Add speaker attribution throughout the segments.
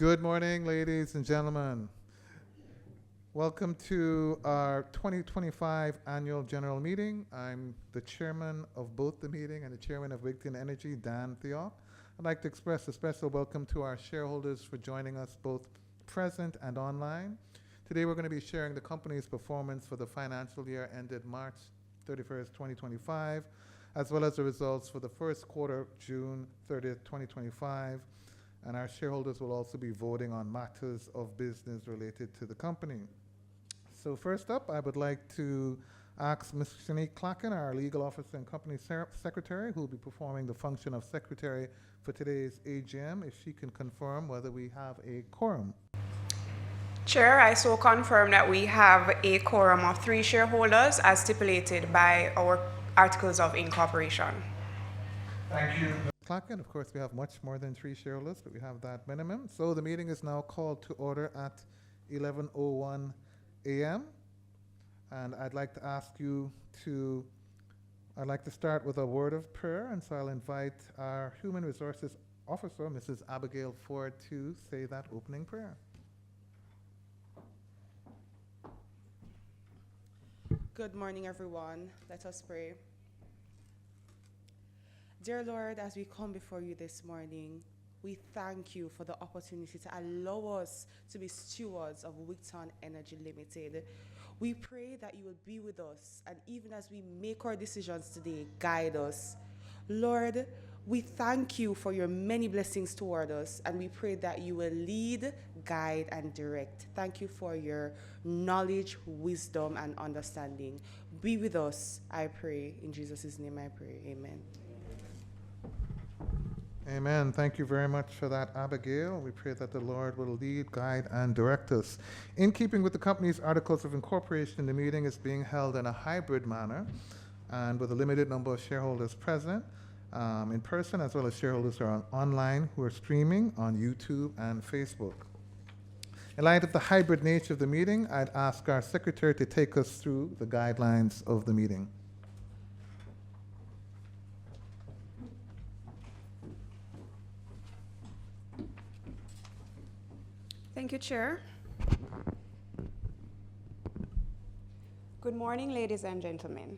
Speaker 1: Good morning, ladies and gentlemen. Welcome to our 2025 annual general meeting. I'm the chairman of both the meeting and the chairman of Wigton Energy, Dan Theok. I'd like to express a special welcome to our shareholders for joining us both present and online. Today we're going to be sharing the company's performance for the financial year ended March 31st, 2025, as well as the results for the first quarter, June 30th, 2025. And our shareholders will also be voting on matters of business related to the company. So first up, I would like to ask Ms. Shanique Clacken, our legal officer and company secretary, who will be performing the function of secretary for today's AGM, if she can confirm whether we have a quorum.
Speaker 2: Chair, I so confirm that we have a quorum of 3 shareholders as stipulated by our articles of incorporation.
Speaker 1: Thank you, Ms. Clacken. Of course, we have much more than 3 shareholders, but we have that minimum. So the meeting is now called to order at 11:01 a.m. And I'd like to start with a word of prayer. And so I'll invite our Human Resources Officer, Mrs. Abigail Ford, to say that opening prayer.
Speaker 3: Good morning, everyone. Let us pray. Dear Lord, as we come before you this morning, we thank you for the opportunity to allow us to be stewards of Wigton Energy Limited. We pray that you will be with us, and even as we make our decisions today, guide us. Lord, we thank you for your many blessings toward us, and we pray that you will lead, guide, and direct. Thank you for your knowledge, wisdom, and understanding. Be with us, I pray. In Jesus' name I pray. Amen.
Speaker 1: Amen. Thank you very much for that, Abigail. We pray that the Lord will lead, guide, and direct us. In keeping with the company's articles of incorporation, the meeting is being held in a hybrid manner and with a limited number of shareholders present in person, as well as shareholders who are online who are streaming on YouTube and Facebook. In light of the hybrid nature of the meeting, I'd ask our secretary to take us through the guidelines of the meeting.
Speaker 2: Thank you, Chair. Good morning, ladies and gentlemen.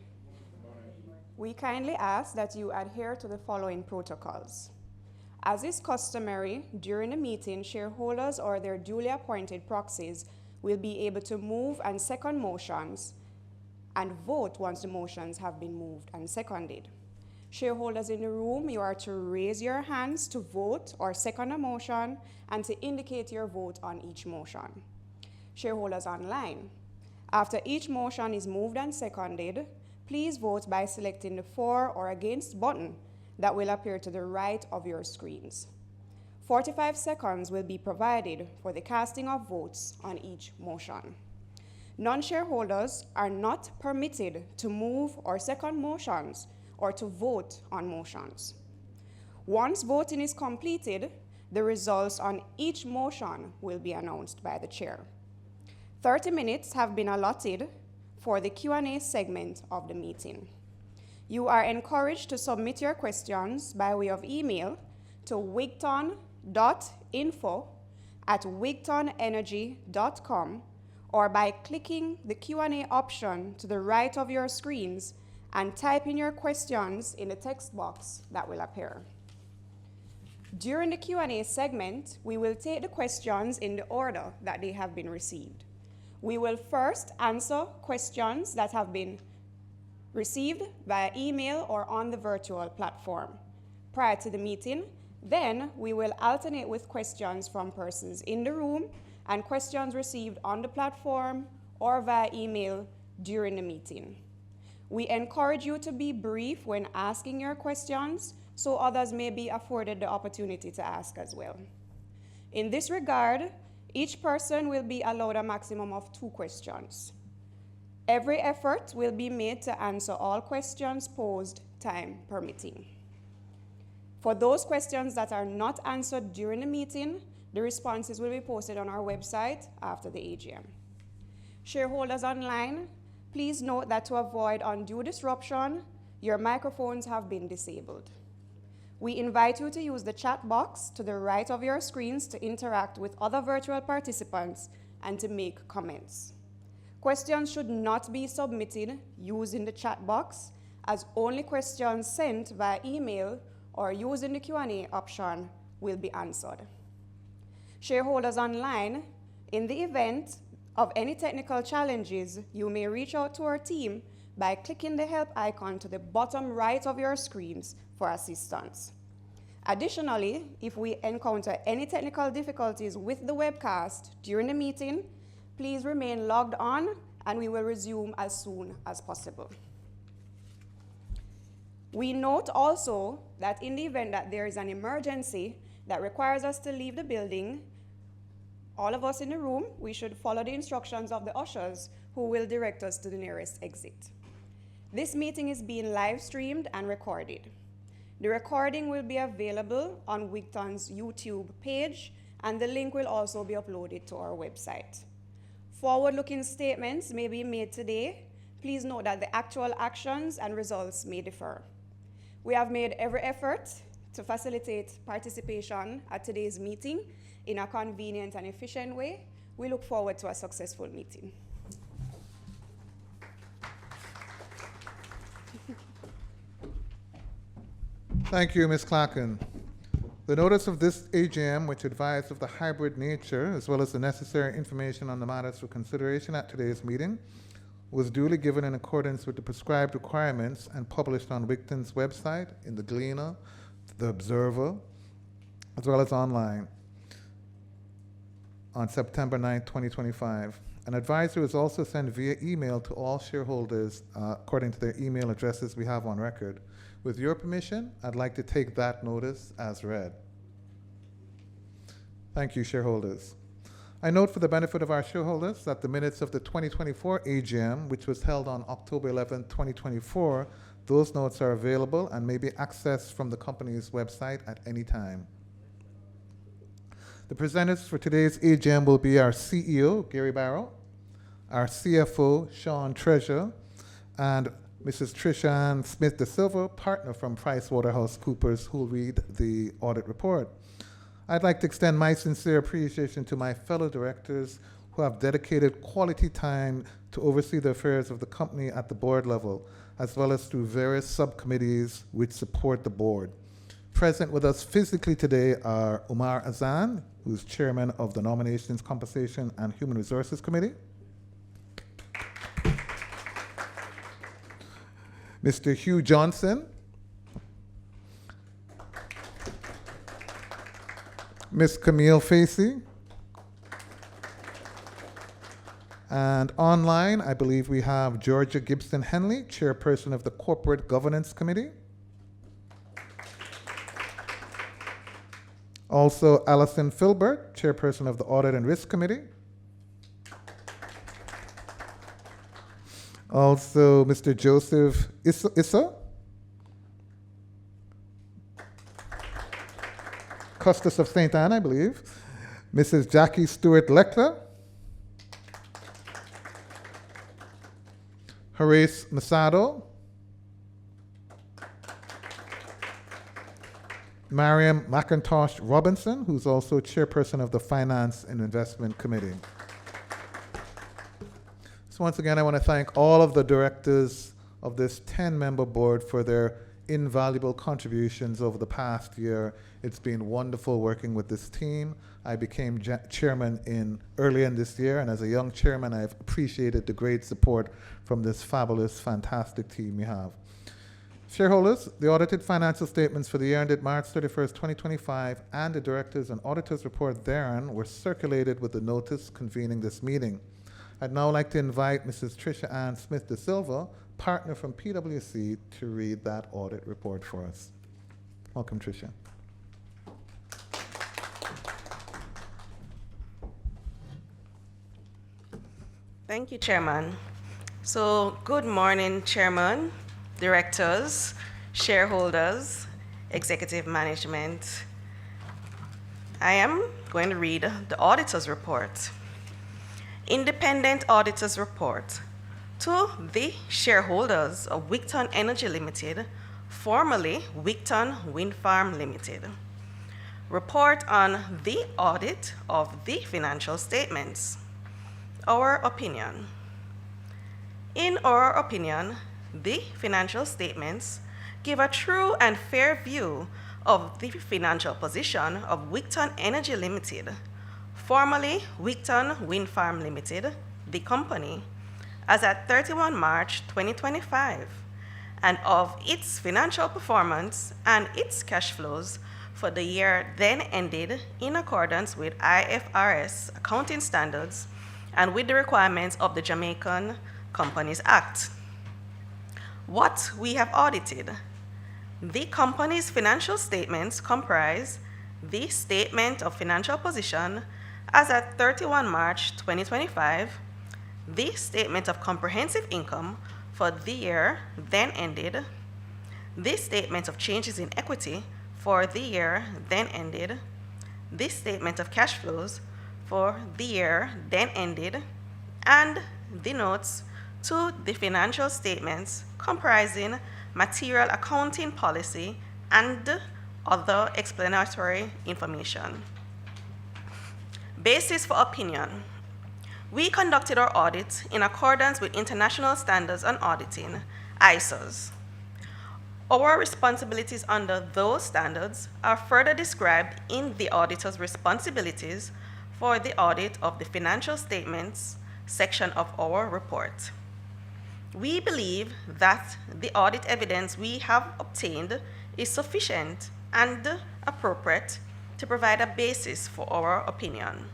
Speaker 2: We kindly ask that you adhere to the following protocols. As is customary, during the meeting, shareholders or their duly appointed proxies will be able to move and second motions and vote once the motions have been moved and seconded. Shareholders in the room, you are to raise your hands to vote or second a motion and to indicate your vote on each motion. Shareholders online, after each motion is moved and seconded, please vote by selecting the for or against button that will appear to the right of your screens. 45 seconds will be provided for the casting of votes on each motion. Non-shareholders are not permitted to move or second motions or to vote on motions. Once voting is completed, the results on each motion will be announced by the chair. 30 minutes have been allotted for the Q&A segment of the meeting. You are encouraged to submit your questions by way of email to wigton.info@wigtonenergy.com or by clicking the Q&A option to the right of your screens and type in your questions in the text box that will appear. During the Q&A segment, we will take the questions in the order that they have been received. We will first answer questions that have been received via email or on the virtual platform prior to the meeting. Then we will alternate with questions from persons in the room and questions received on the platform or via email during the meeting. We encourage you to be brief when asking your questions so others may be afforded the opportunity to ask as well. In this regard, each person will be allowed a maximum of 2 questions. Every effort will be made to answer all questions posed, time permitting. For those questions that are not answered during the meeting, the responses will be posted on our website after the AGM. Shareholders online, please note that to avoid undue disruption, your microphones have been disabled. We invite you to use the chat box to the right of your screens to interact with other virtual participants and to make comments. Questions should not be submitted using the chat box, as only questions sent via email or using the Q&A option will be answered. Shareholders online, in the event of any technical challenges, you may reach out to our team by clicking the help icon to the bottom right of your screens for assistance. Additionally, if we encounter any technical difficulties with the webcast during the meeting, please remain logged on and we will resume as soon as possible. We note also that in the event that there is an emergency that requires us to leave the building, all of us in the room, we should follow the instructions of the ushers who will direct us to the nearest exit. This meeting is being live streamed and recorded. The recording will be available on Wigton's YouTube page, and the link will also be uploaded to our website. Forward-looking statements may be made today. Please note that the actual actions and results may differ. We have made every effort to facilitate participation at today's meeting in a convenient and efficient way. We look forward to a successful meeting.
Speaker 1: Thank you, Ms. Clarkin. The notice of this AGM, which advised of the hybrid nature as well as the necessary information on the matters for consideration at today's meeting, was duly given in accordance with the prescribed requirements and published on Wigton's website, in the Gleaner, the Observer, as well as online on September 9, 2025. An advisory was also sent via email to all shareholders according to their email addresses we have on record. With your permission, I'd like to take that notice as read. Thank you, shareholders. I note for the benefit of our shareholders that the minutes of the 2024 AGM, which was held on October 11, 2024, those notes are available and may be accessed from the company's website at any time. The presenters for today's AGM will be our CEO, Gary Barrow, our CFO, Sean Treasure, and Mrs. Tricia Ann Smith de Silva, partner from PricewaterhouseCoopers, who will read the audit report. I'd like to extend my sincere appreciation to my fellow directors who have dedicated quality time to oversee the affairs of the company at the board level, as well as through various subcommittees which support the board. Present with us physically today are Umar Azan, who's chairman of the Nominations, Compensation, and Human Resources Committee. Mr. Hugh Johnson, Ms. Camille Facey, and online, I believe we have Georgia Gibson Henley, chairperson of the Corporate Governance Committee. Also, Alison Filbert, chairperson of the Audit and Risk Committee. Also, Mr. Joseph Issa, Custis of St. Anne, I believe. Mrs. Jackie Stewart Leckler. Horace Masado. Mariam McIntosh Robinson, who's also chairperson of the Finance and Investment Committee. So once again, I want to thank all of the directors of this 10-member board for their invaluable contributions over the past year. It's been wonderful working with this team. I became chairman early in this year, and as a young chairman, I've appreciated the great support from this fabulous, fantastic team we have. Shareholders, the audited financial statements for the year ended March 31st, 2025, and the directors and auditors report therein were circulated with the notice convening this meeting. I'd now like to invite Mrs. Tricia Ann Smith de Silva, partner from PwC, to read that audit report for us. Welcome, Tricia.
Speaker 4: Thank you, Chairman. So, good morning, Chairman, directors, shareholders, executive management. I am going to read the auditor's report. Independent auditor's report. To the shareholders of Wigton Energy Limited formerly Wigton Wind Farm Limited. Report on the audit of the financial statements. Our opinion. In our opinion, the financial statements give a true and fair view of the financial position of Wigton Energy Limited, formerly Wigton Wind Farm Limited, the company, as at 31 March 2025, and of its financial performance and its cash flows for the year then ended in accordance with IFRS accounting standards and with the requirements of the Jamaican Companies Act. What we have audited. The company's financial statements comprise the statement of financial position as at 31 March 2025, the statement of comprehensive income for the year then ended, the statement of changes in equity for the year then ended, the statement of cash flows for the year then ended, and the notes to the financial statements comprising material accounting policy and other explanatory information. Basis for opinion. We conducted our audit in accordance with International Standards on Auditing, ISOs. Our responsibilities under those standards are further described in the auditor's responsibilities for the audit of the financial statements section of our report. We believe that the audit evidence we have obtained is sufficient and appropriate to provide a basis for our opinion.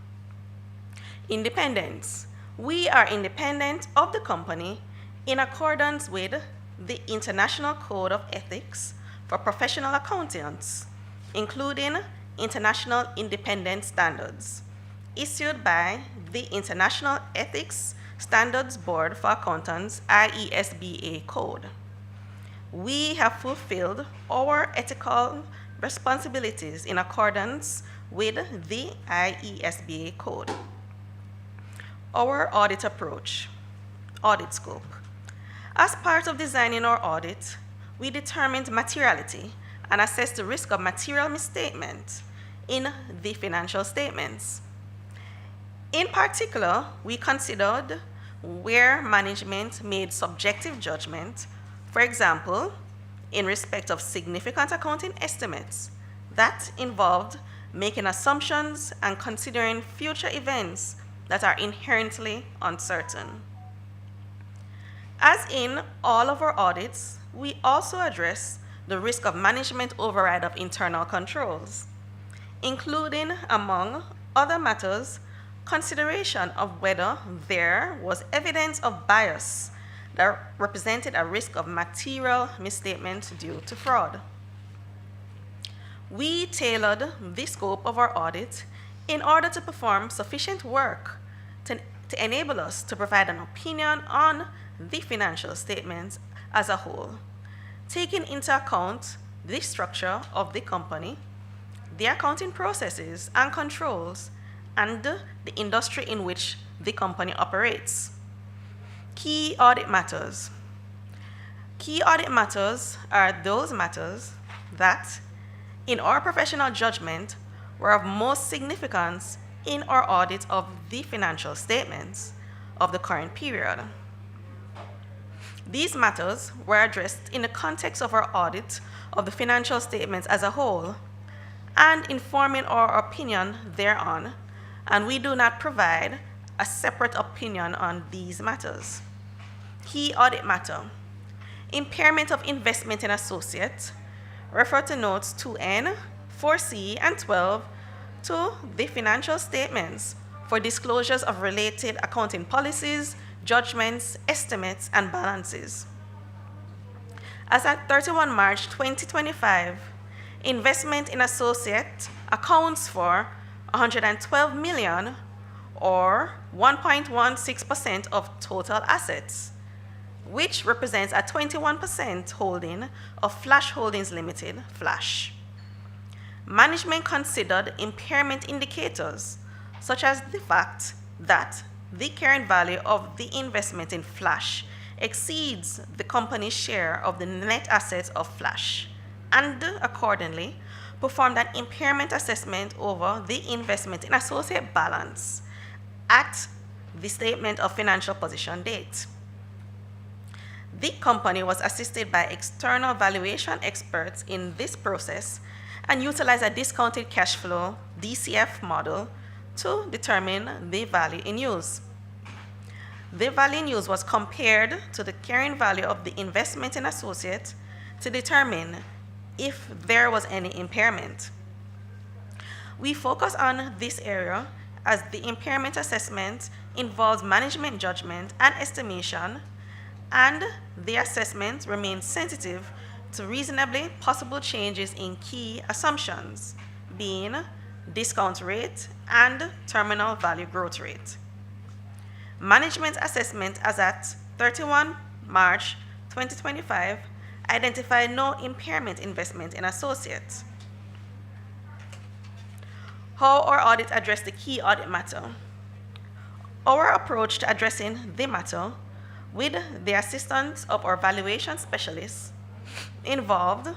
Speaker 4: Independence. We are independent of the company in accordance with the International Code of Ethics for Professional Accountants, including International Independent Standards, issued by the International Ethics Standards Board for Accountants, IESBA code. We have fulfilled our ethical responsibilities in accordance with the IESBA code. Our audit approach. Audit scope. As part of designing our audit, we determined materiality and assessed the risk of material misstatement in the financial statements. In particular, we considered where management made subjective judgment, for example, in respect of significant accounting estimates that involved making assumptions and considering future events that are inherently uncertain. As in all of our audits, we also address the risk of management override of internal controls, including, among other matters, consideration of whether there was evidence of bias that represented a risk of material misstatement due to fraud. We tailored the scope of our audit in order to perform sufficient work to enable us to provide an opinion on the financial statements as a whole, taking into account the structure of the company, the accounting processes and controls, and the industry in which the company operates. Key audit matters. Key audit matters are those matters that, in our professional judgment, were of most significance in our audit of the financial statements of the current period. These matters were addressed in the context of our audit of the financial statements as a whole and informing our opinion thereon, and we do not provide a separate opinion on these matters. Key audit matter. Impairment of investment in associate. Refer to notes 2N, 4C, and 12 to the financial statements for disclosures of related accounting policies, judgments, estimates, and balances. As at 31 March 2025, investment in associate accounts for 112 million or 1.16% of total assets, which represents a 21% holding of Flash Holdings Limited, Flash. Management considered impairment indicators, such as the fact that the carrying value of the investment in Flash exceeds the company's share of the net assets of Flash, and accordingly performed an impairment assessment over the investment in associate balance at the statement of financial position date. The company was assisted by external valuation experts in this process and utilized a discounted cash flow DCF model to determine the value in use. The value in use was compared to the carrying value of the investment in associate to determine if there was any impairment. We focus on this area as the impairment assessment involves management judgment and estimation, and the assessment remains sensitive to reasonably possible changes in key assumptions, being discount rate and terminal value growth rate. Management assessment as at 31 March 2025 identified no impairment investment in associates. How our audit addressed the key audit matter. Our approach to addressing the matter with the assistance of our valuation specialists involved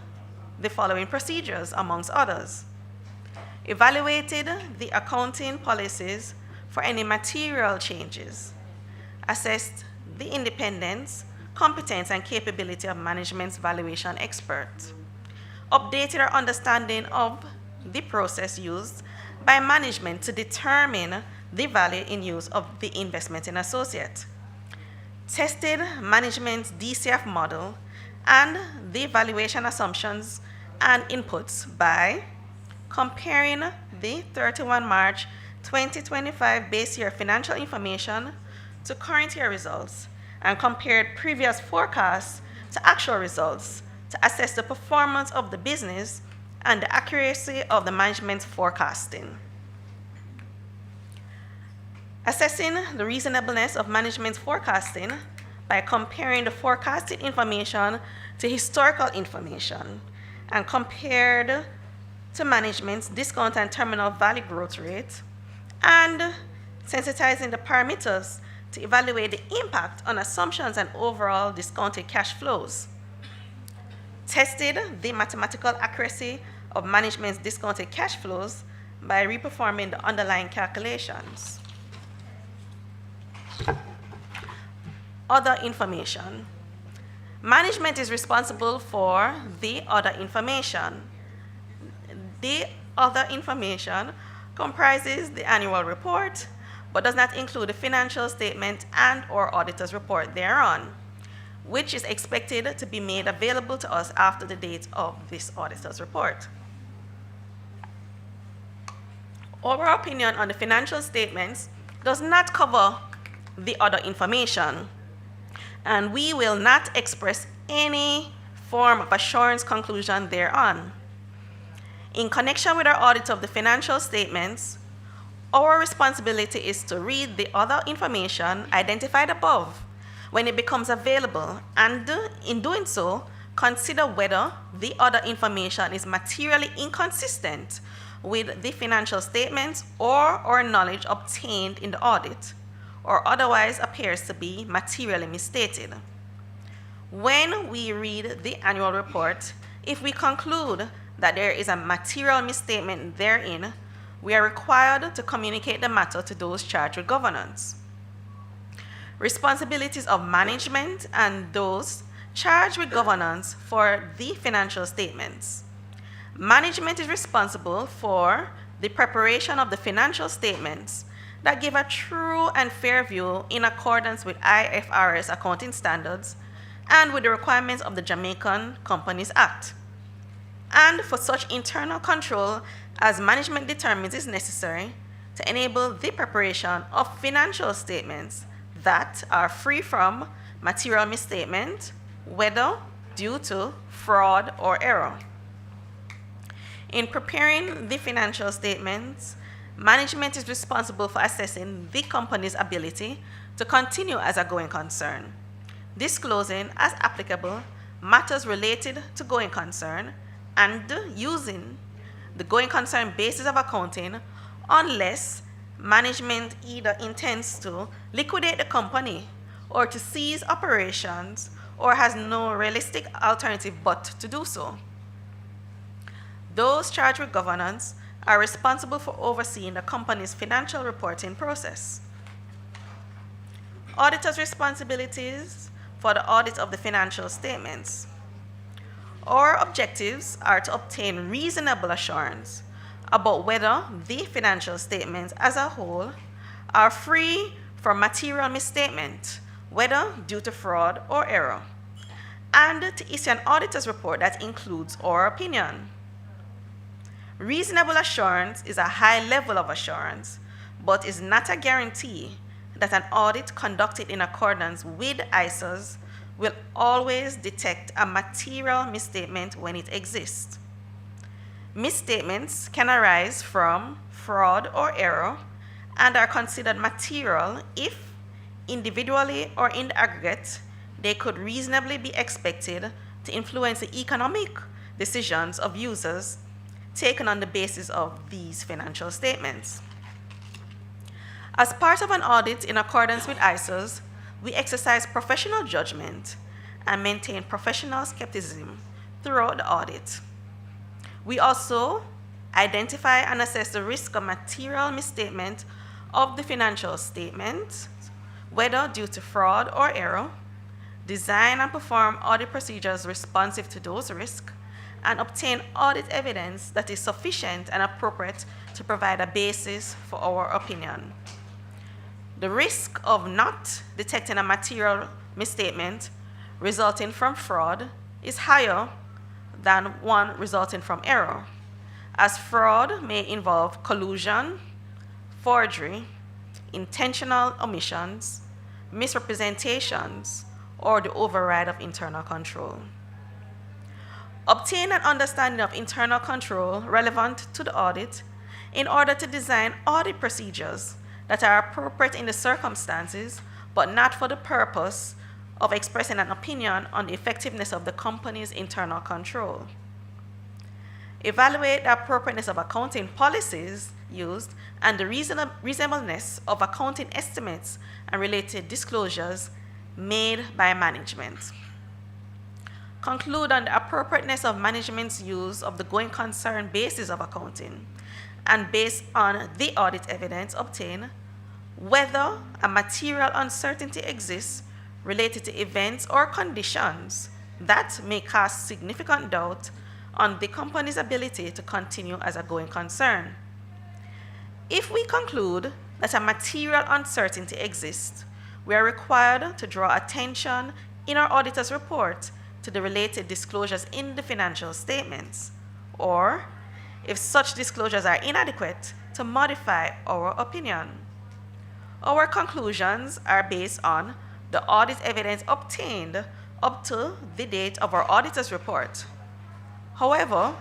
Speaker 4: the following procedures, amongst others. Evaluated the accounting policies for any material changes, assessed the independence, competence, and capability of management's valuation expert, updated our understanding of the process used by management to determine the value in use of the investment in associate, tested management's DCF model and the valuation assumptions and inputs by comparing the 31 March 2025 base year financial information to current year results, and compared previous forecasts to actual results to assess the performance of the business and the accuracy of the management's forecasting. Assessing the reasonableness of management's forecasting by comparing the forecasted information to historical information and compared to management's discount and terminal value growth rate, and sensitizing the parameters to evaluate the impact on assumptions and overall discounted cash flows. Tested the mathematical accuracy of management's discounted cash flows by reperforming the underlying calculations. Other information. Management is responsible for the other information. The other information comprises the annual report, but does not include the financial statement and/or auditor's report thereon, which is expected to be made available to us after the date of this auditor's report. Our opinion on the financial statements does not cover the other information, and we will not express any form of assurance conclusion thereon. In connection with our audit of the financial statements, our responsibility is to read the other information identified above when it becomes available, and in doing so, consider whether the other information is materially inconsistent with the financial statements or our knowledge obtained in the audit, or otherwise appears to be materially misstated. When we read the annual report, if we conclude that there is a material misstatement therein, we are required to communicate the matter to those charged with governance. Responsibilities of management and those charged with governance for the financial statements. Management is responsible for the preparation of the financial statements that give a true and fair view in accordance with IFRS accounting standards and with the requirements of the Jamaican Companies Act, and for such internal control as management determines is necessary to enable the preparation of financial statements that are free from material misstatement, whether due to fraud or error. In preparing the financial statements, management is responsible for assessing the company's ability to continue as a going concern, disclosing as applicable matters related to going concern, and using the going concern basis of accounting unless management either intends to liquidate the company or to cease operations, or has no realistic alternative but to do so. Those charged with governance are responsible for overseeing the company's financial reporting process. Auditors' responsibilities for the audit of the financial statements. Our objectives are to obtain reasonable assurance about whether the financial statements as a whole are free from material misstatement, whether due to fraud or error, and to issue an auditor's report that includes our opinion. Reasonable assurance is a high level of assurance, but is not a guarantee that an audit conducted in accordance with ISOs will always detect a material misstatement when it exists. Misstatements can arise from fraud or error and are considered material if, individually or in the aggregate, they could reasonably be expected to influence the economic decisions of users taken on the basis of these financial statements. As part of an audit in accordance with ISOs, we exercise professional judgment and maintain professional skepticism throughout the audit. We also identify and assess the risk of material misstatement of the financial statement, whether due to fraud or error, design and perform audit procedures responsive to those risks, and obtain audit evidence that is sufficient and appropriate to provide a basis for our opinion. The risk of not detecting a material misstatement resulting from fraud is higher than one resulting from error, as fraud may involve collusion, forgery, intentional omissions, misrepresentations, or the override of internal control. Obtain an understanding of internal control relevant to the audit in order to design audit procedures that are appropriate in the circumstances, but not for the purpose of expressing an opinion on the effectiveness of the company's internal control. Evaluate the appropriateness of accounting policies used and the reasonableness of accounting estimates and related disclosures made by management. Conclude on the appropriateness of management's use of the going concern basis of accounting, and based on the audit evidence obtained, whether a material uncertainty exists related to events or conditions that may cast significant doubt on the company's ability to continue as a going concern. If we conclude that a material uncertainty exists, we are required to draw attention in our auditor's report to the related disclosures in the financial statements, or, if such disclosures are inadequate, to modify our opinion. Our conclusions are based on the audit evidence obtained up to the date of our auditor's report. However,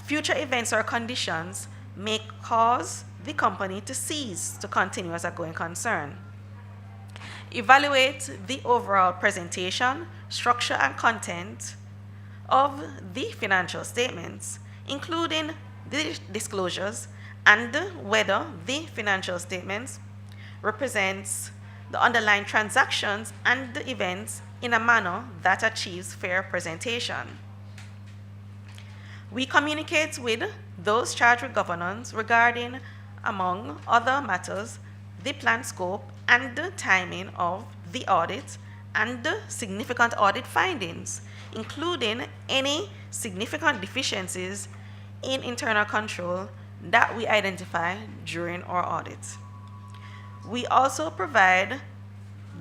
Speaker 4: future events or conditions may cause the company to cease to continue as a going concern. Evaluate the overall presentation, structure, and content of the financial statements, including the disclosures, and whether the financial statements represents the underlying transactions and the events in a manner that achieves fair presentation. We communicate with those charged with governance regarding, among other matters, the planned scope and the timing of the audit and the significant audit findings, including any significant deficiencies in internal control that we identify during our audit. We also provide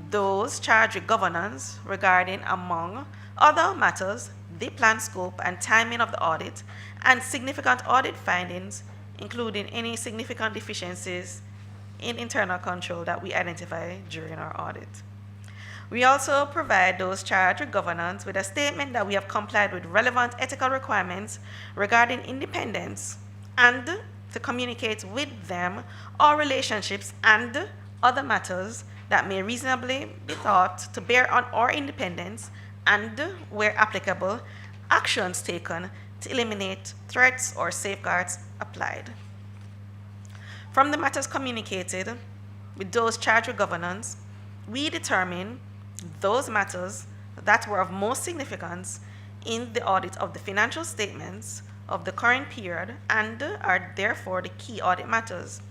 Speaker 4: those charged with governance regarding, among other matters, the planned scope and timing of the audit and significant audit findings, including any significant deficiencies in internal control that we identify during our audit. We also provide those charged with governance with a statement that we have complied with relevant ethical requirements regarding independence, and to communicate with them our relationships and other matters that may reasonably be thought to bear on our independence, and, where applicable, actions taken to eliminate threats or safeguards applied. From the matters communicated with those charged with governance, we determine those matters that were of most significance in the audit of the financial statements of the current period and are therefore the key audit matters.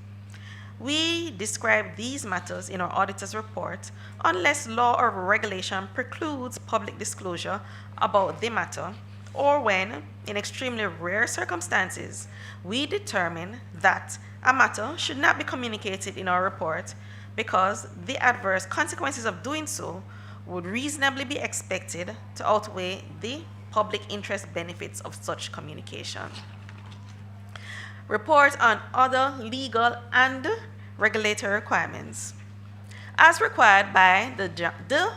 Speaker 4: We describe these matters in our auditor's report unless law or regulation precludes public disclosure about the matter, or when, in extremely rare circumstances, we determine that a matter should not be communicated in our report because the adverse consequences of doing so would reasonably be expected to outweigh the public interest benefits of such communication. Report on other legal and regulatory requirements. As required by the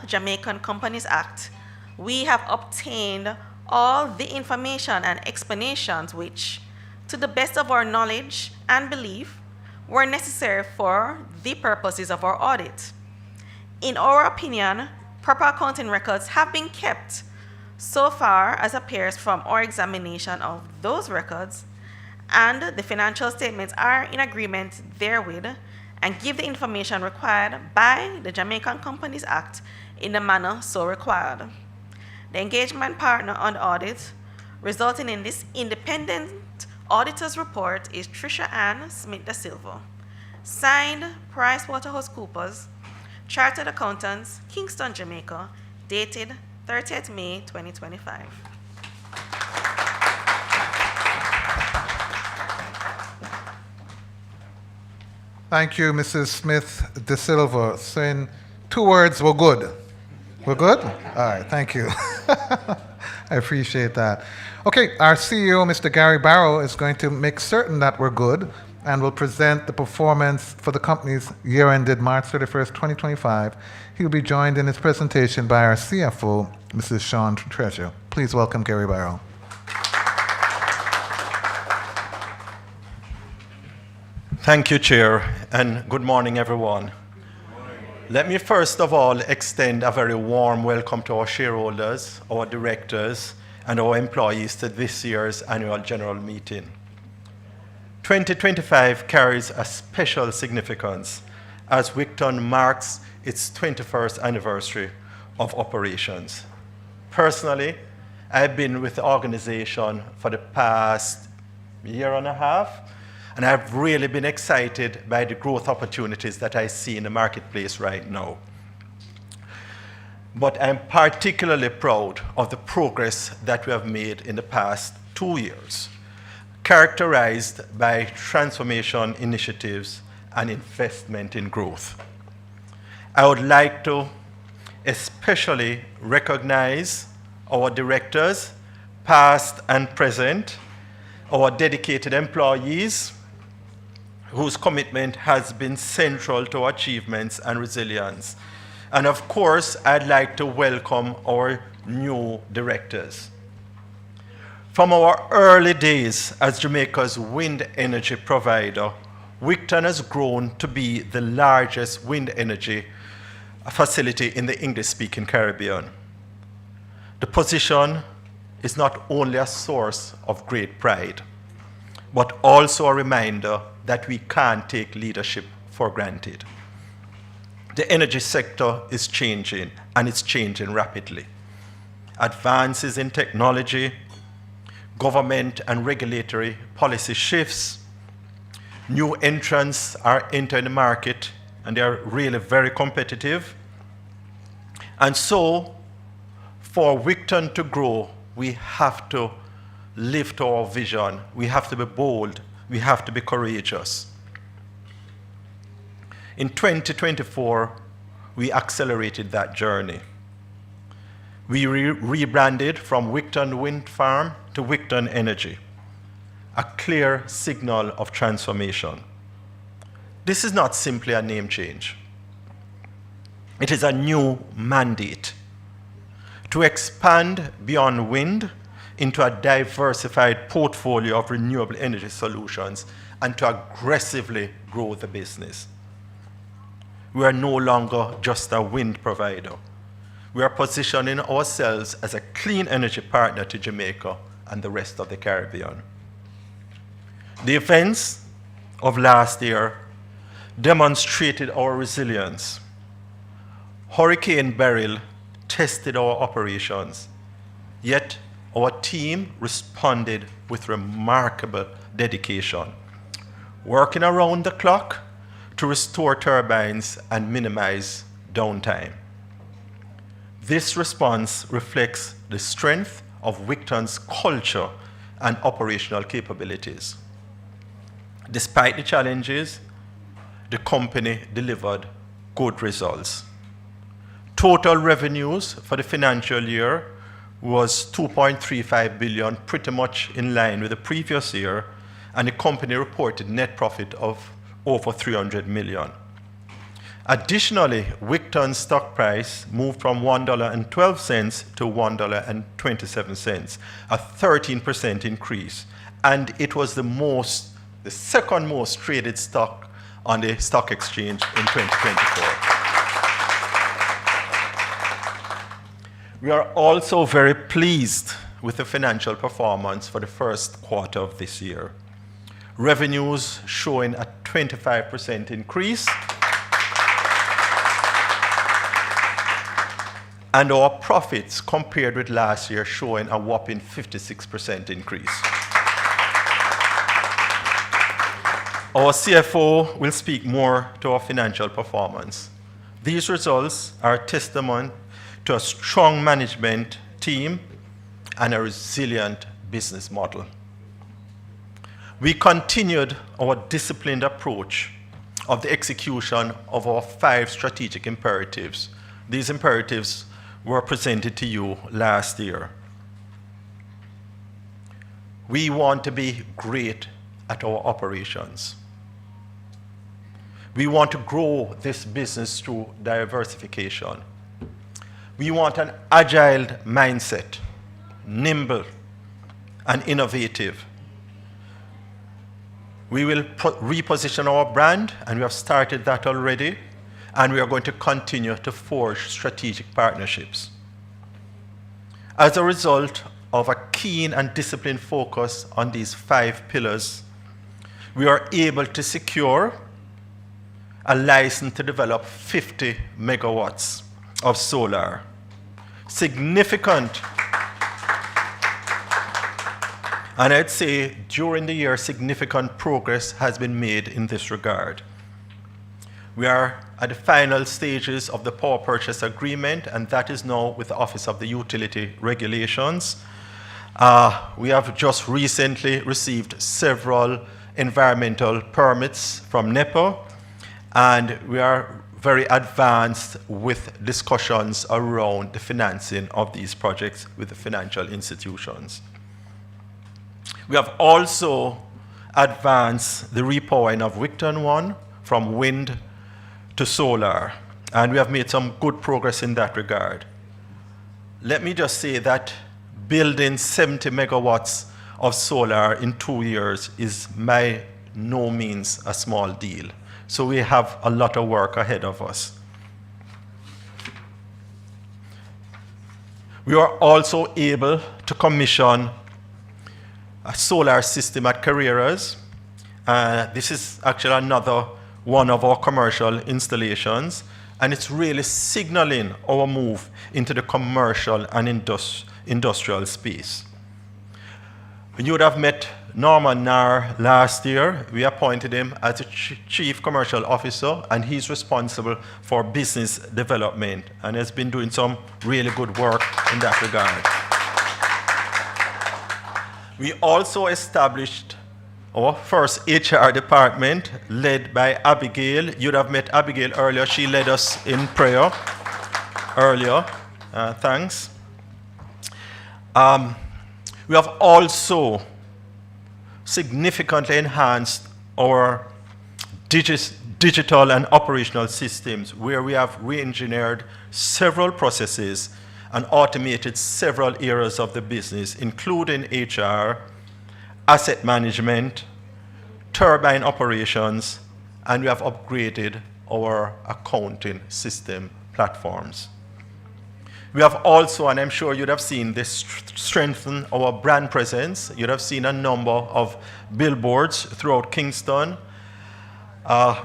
Speaker 4: Jamaican Companies Act, we have obtained all the information and explanations which, to the best of our knowledge and belief, were necessary for the purposes of our audit. In our opinion, proper accounting records have been kept so far as appears from our examination of those records, and the financial statements are in agreement therewith and give the information required by the Jamaican Companies Act in the manner so required. The engagement partner on the audit resulting in this independent auditor's report is Trisha Ann Smith da Silva. Signed, PricewaterhouseCoopers, Chartered Accountants, Kingston, Jamaica, dated 30th May 2025.
Speaker 1: Thank you, Mrs. Smith de Silva. So in 2 words, we're good. We're good? All right, thank you. I appreciate that. Okay, our CEO, Mr. Gary Barrow, is going to make certain that we're good and will present the performance for the company's year ended March 31st, 2025. He'll be joined in his presentation by our CFO, Mrs. Sean Treasure. Please welcome Gary Barrow.
Speaker 5: Thank you, Chair, and good morning, everyone. Let me first of all extend a very warm welcome to our shareholders, our directors, and our employees to this year's annual general meeting. 2025 carries a special significance as Wigton marks its 21st anniversary of operations. Personally, I've been with the organization for the past year and a half, and I've really been excited by the growth opportunities that I see in the marketplace right now. But I'm particularly proud of the progress that we have made in the past 2 years, characterized by transformation initiatives and investment in growth. I would like to especially recognize our directors, past and present, our dedicated employees, whose commitment has been central to our achievements and resilience. And of course, I'd like to welcome our new directors. From our early days as Jamaica's wind energy provider, Wigton has grown to be the largest wind energy facility in the English-speaking Caribbean. The position is not only a source of great pride, but also a reminder that we can't take leadership for granted. The energy sector is changing, and it's changing rapidly. Advances in technology, government and regulatory policy shifts, new entrants are entering the market, and they are really very competitive. And so, for Wigton to grow, we have to live to our vision. We have to be bold. We have to be courageous. In 2024, we accelerated that journey. We rebranded from Wigton Wind Farm to Wigton Energy, a clear signal of transformation. This is not simply a name change. It is a new mandate to expand beyond wind into a diversified portfolio of renewable energy solutions and to aggressively grow the business. We are no longer just a wind provider. We are positioning ourselves as a clean energy partner to Jamaica and the rest of the Caribbean. The events of last year demonstrated our resilience, Hurricane Beryl tested our operations, yet our team responded with remarkable dedication, working around the clock to restore turbines and minimize downtime. This response reflects the strength of Wigton's culture and operational capabilities. Despite the challenges, the company delivered good results. Total revenues for the financial year was 2.35 billion, pretty much in line with the previous year, and the company reported net profit of over 300 million. Additionally, Wigton's stock price moved from $1.12 to $1.27, a 13% increase, and it was the second most traded stock on the stock exchange in 2024. We are also very pleased with the financial performance for the first quarter of this year. Revenues showing a 25% increase, and our profits compared with last year showing a whopping 56% increase. Our CFO will speak more to our financial performance. These results are a testament to a strong management team and a resilient business model. We continued our disciplined approach of the execution of our 5 strategic imperatives. These imperatives were presented to you last year. We want to be great at our operations. We want to grow this business through diversification. We want an agile mindset, nimble and innovative. We will reposition our brand, and we have started that already, and we are going to continue to forge strategic partnerships. As a result of a keen and disciplined focus on these 5 pillars, we are able to secure a license to develop 50 megawatts of solar. Significant, and I'd say during the year, significant progress has been made in this regard. We are at the final stages of the power purchase agreement, and that is now with the Office of the Utility Regulations. We have just recently received several environmental permits from NEPA, and we are very advanced with discussions around the financing of these projects with the financial institutions. We have also advanced the repowering of Wigton 1 from wind to solar, and we have made some good progress in that regard. Let me just say that building 70 megawatts of solar in 2 years is by no means a small deal. So we have a lot of work ahead of us. We are also able to commission a solar system at Carreras. This is actually another one of our commercial installations, and it's really signaling our move into the commercial and industrial space. You would have met Norman Nair last year. We appointed him as a Chief Commercial Officer, and he's responsible for business development and has been doing some really good work in that regard. We also established our first HR department led by Abigail. You'd have met Abigail earlier. She led us in prayer earlier. Thanks. We have also significantly enhanced our digital and operational systems, where we have re-engineered several processes and automated several areas of the business, including HR, asset management, turbine operations, and we have upgraded our accounting system platforms. We have also, and I'm sure you'd have seen this, strengthen our brand presence. You'd have seen a number of billboards throughout Kingston.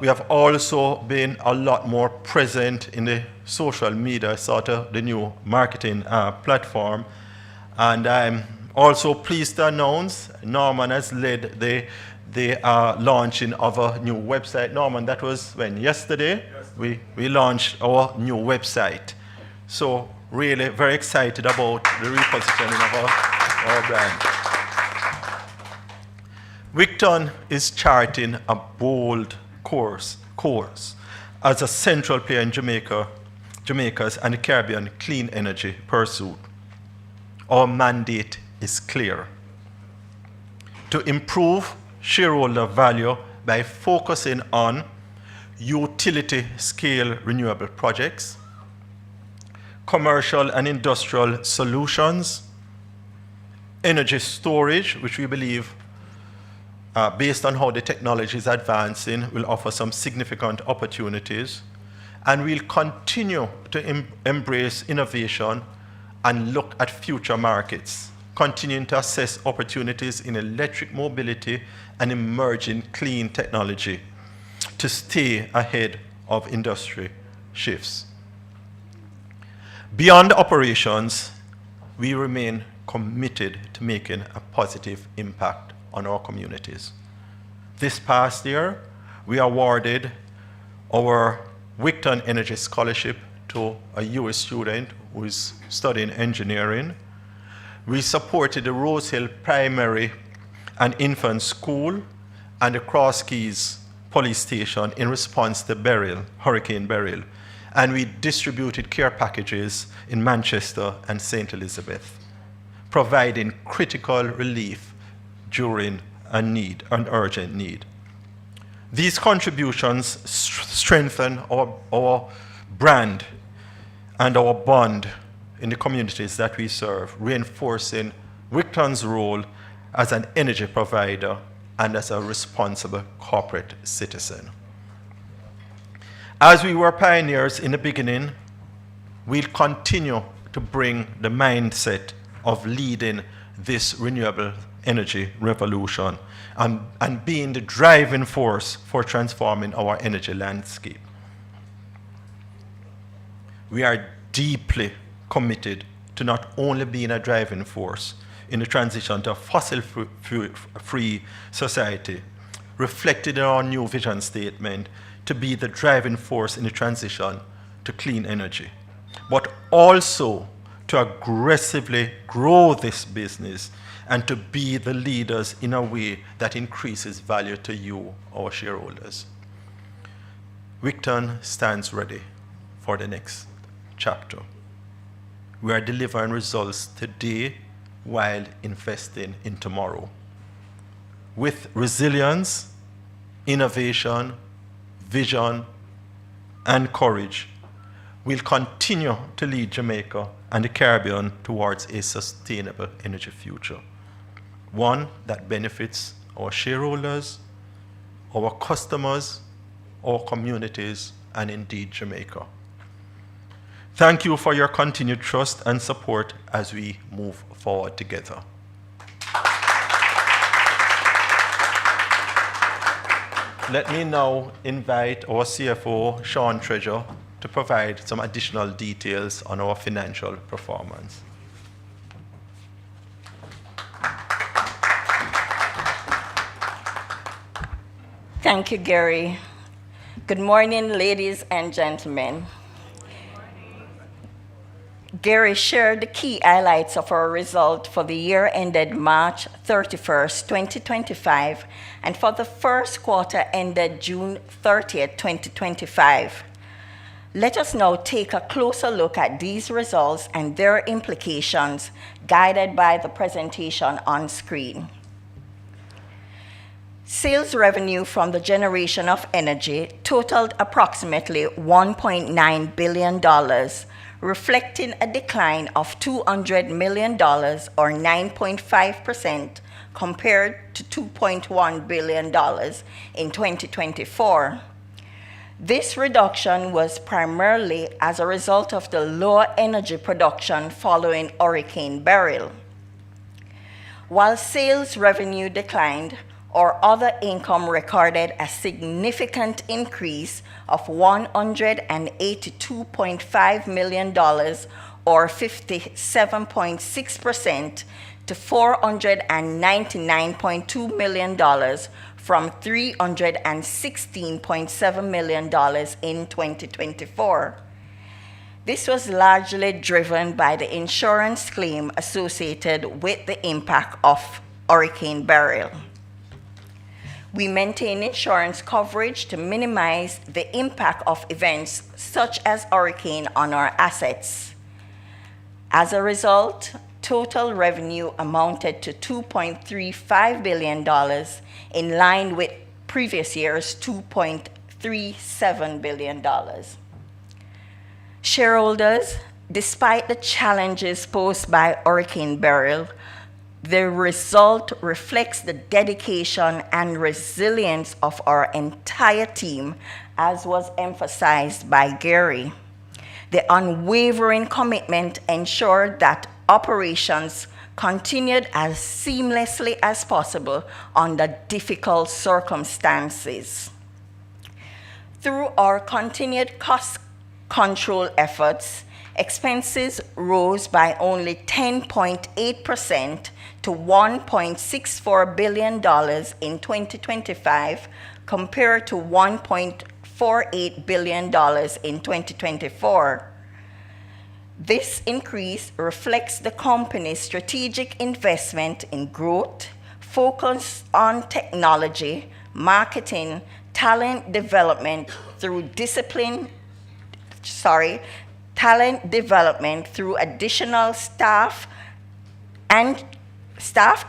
Speaker 5: We have also been a lot more present in the social media, sort of the new marketing platform. And I'm also pleased to announce Norman has led the launching of a new website. Norman, that was when? Yesterday? Yes. We launched our new website. So really very excited about the repositioning of our brand. Wigton is charting a bold course as a central player in Jamaica's and the Caribbean clean energy pursuit. Our mandate is clear: to improve shareholder value by focusing on utility-scale renewable projects, commercial and industrial solutions, energy storage, which we believe, based on how the technology is advancing, will offer some significant opportunities, and we'll continue to embrace innovation and look at future markets, continuing to assess opportunities in electric mobility and emerging clean technology to stay ahead of industry shifts. Beyond operations, we remain committed to making a positive impact on our communities. This past year, we awarded our Wigton Energy Scholarship to a US student who is studying engineering. We supported the Rose Hill Primary and Infant School and the Cross Keys Police Station in response to Hurricane Beryl. And we distributed care packages in Manchester and St. Elizabeth, providing critical relief during an urgent need. These contributions strengthen our brand and our bond in the communities that we serve, reinforcing Wigton's role as an energy provider and as a responsible corporate citizen. As we were pioneers in the beginning, we'll continue to bring the mindset of leading this renewable energy revolution and being the driving force for transforming our energy landscape. We are deeply committed to not only being a driving force in the transition to a fossil-free society, reflected in our new vision statement, to be the driving force in the transition to clean energy, but also to aggressively grow this business and to be the leaders in a way that increases value to you, our shareholders. Wigton stands ready for the next chapter. We are delivering results today while investing in tomorrow. With resilience, innovation, vision, and courage, we'll continue to lead Jamaica and the Caribbean towards a sustainable energy future, one that benefits our shareholders, our customers, our communities, and indeed Jamaica. Thank you for your continued trust and support as we move forward together. Let me now invite our CFO, Sean Treasure, to provide some additional details on our financial performance.
Speaker 6: Thank you, Gary. Good morning, ladies and gentlemen. Gary shared the key highlights of our result for the year ended March 31st, 2025, and for the first quarter ended June 30th, 2025. Let us now take a closer look at these results and their implications, guided by the presentation on screen. Sales revenue from the generation of energy totaled approximately $1.9 billion, reflecting a decline of $200 million or 9.5% compared to $2.1 billion in 2024. This reduction was primarily as a result of the lower energy production following Hurricane Beryl. While sales revenue declined, or other income recorded a significant increase of $182.5 million, or 57.6%, to $499.2 million from $316.7 million in 2024. This was largely driven by the insurance claim associated with the impact of Hurricane Beryl. We maintain insurance coverage to minimize the impact of events such as hurricane on our assets. As a result, total revenue amounted to $2.35 billion, in line with previous year's $2.37 billion. Shareholders, despite the challenges posed by Hurricane Beryl, the result reflects the dedication and resilience of our entire team, as was emphasized by Gary. The unwavering commitment ensured that operations continued as seamlessly as possible under difficult circumstances. Through our continued cost control efforts, expenses rose by only 10.8% to $1.64 billion in 2025 compared to $1.48 billion in 2024. This increase reflects the company's strategic investment in growth, focus on technology, marketing, talent development through additional staff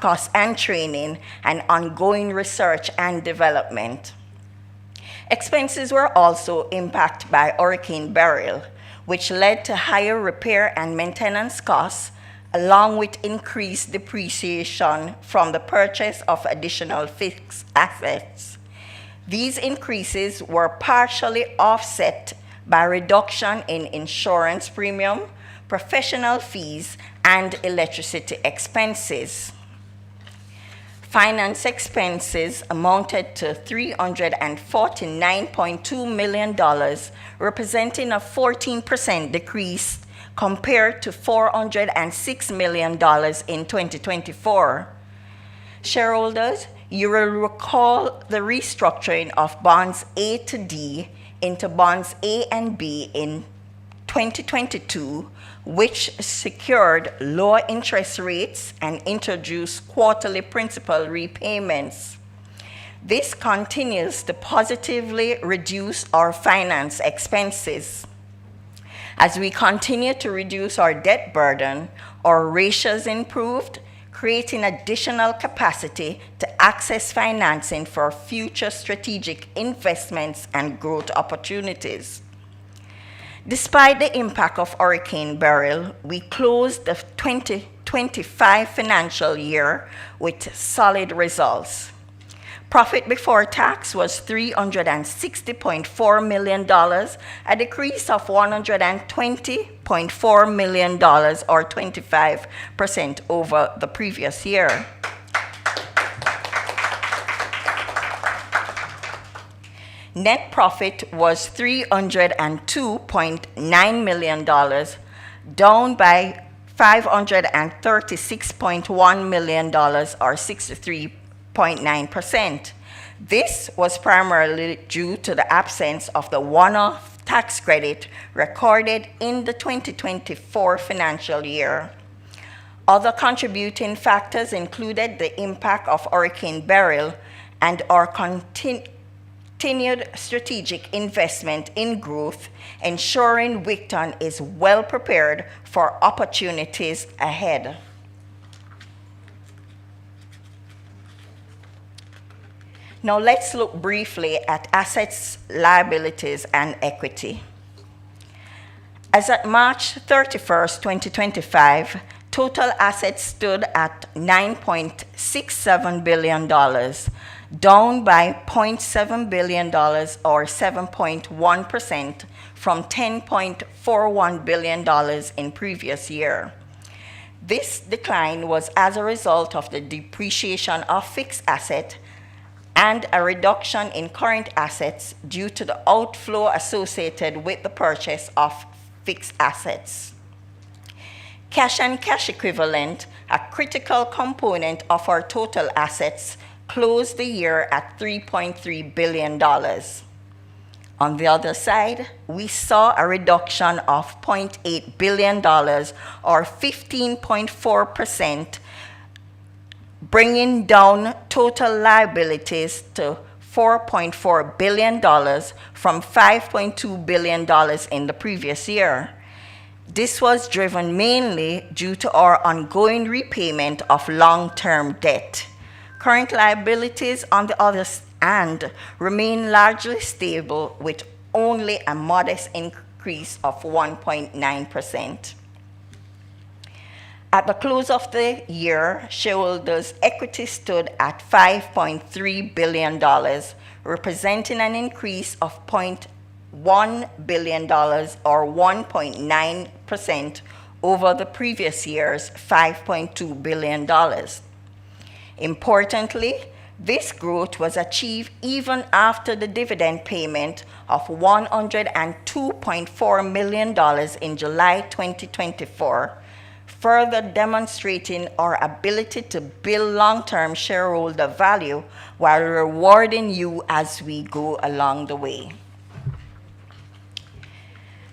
Speaker 6: costs and training, and ongoing research and development. Expenses were also impacted by Hurricane Beryl, which led to higher repair and maintenance costs, along with increased depreciation from the purchase of additional fixed assets. These increases were partially offset by reduction in insurance premium, professional fees, and electricity expenses. Finance expenses amounted to $349.2 million, representing a 14% decrease compared to $406 million in 2024. Shareholders, you will recall the restructuring of bonds A to D into bonds A and B in 2022, which secured lower interest rates and introduced quarterly principal repayments. This continues to positively reduce our finance expenses. As we continue to reduce our debt burden, our ratios improved, creating additional capacity to access financing for future strategic investments and growth opportunities. Despite the impact of Hurricane Beryl, we closed the 2025 financial year with solid results. Profit before tax was $360.4 million, a decrease of $120.4 million, or 25% over the previous year. Net profit was $302.9 million, down by $536.1 million, or 63.9%. This was primarily due to the absence of the one-off tax credit recorded in the 2024 financial year. Other contributing factors included the impact of Hurricane Beryl and our continued strategic investment in growth, ensuring Wigton is well prepared for opportunities ahead. Now let's look briefly at assets, liabilities, and equity. As at March 31st, 2025, total assets stood at $9.67 billion, down by $0.7 billion, or 7.1%, from $10.41 billion in previous year. This decline was as a result of the depreciation of fixed assets and a reduction in current assets due to the outflow associated with the purchase of fixed assets. Cash and cash equivalent, a critical component of our total assets, closed the year at $3.3 billion. On the other side, we saw a reduction of $0.8 billion, or 15.4%, bringing down total liabilities to $4.4 billion from $5.2 billion in the previous year. This was driven mainly due to our ongoing repayment of long-term debt. Current liabilities, on the other hand, remain largely stable with only a modest increase of 1.9%. At the close of the year, shareholders' equity stood at $5.3 billion, representing an increase of $0.1 billion or 1.9% over the previous year's $5.2 billion. Importantly, this growth was achieved even after the dividend payment of $102.4 million in July 2024, further demonstrating our ability to build long-term shareholder value while rewarding you as we go along the way.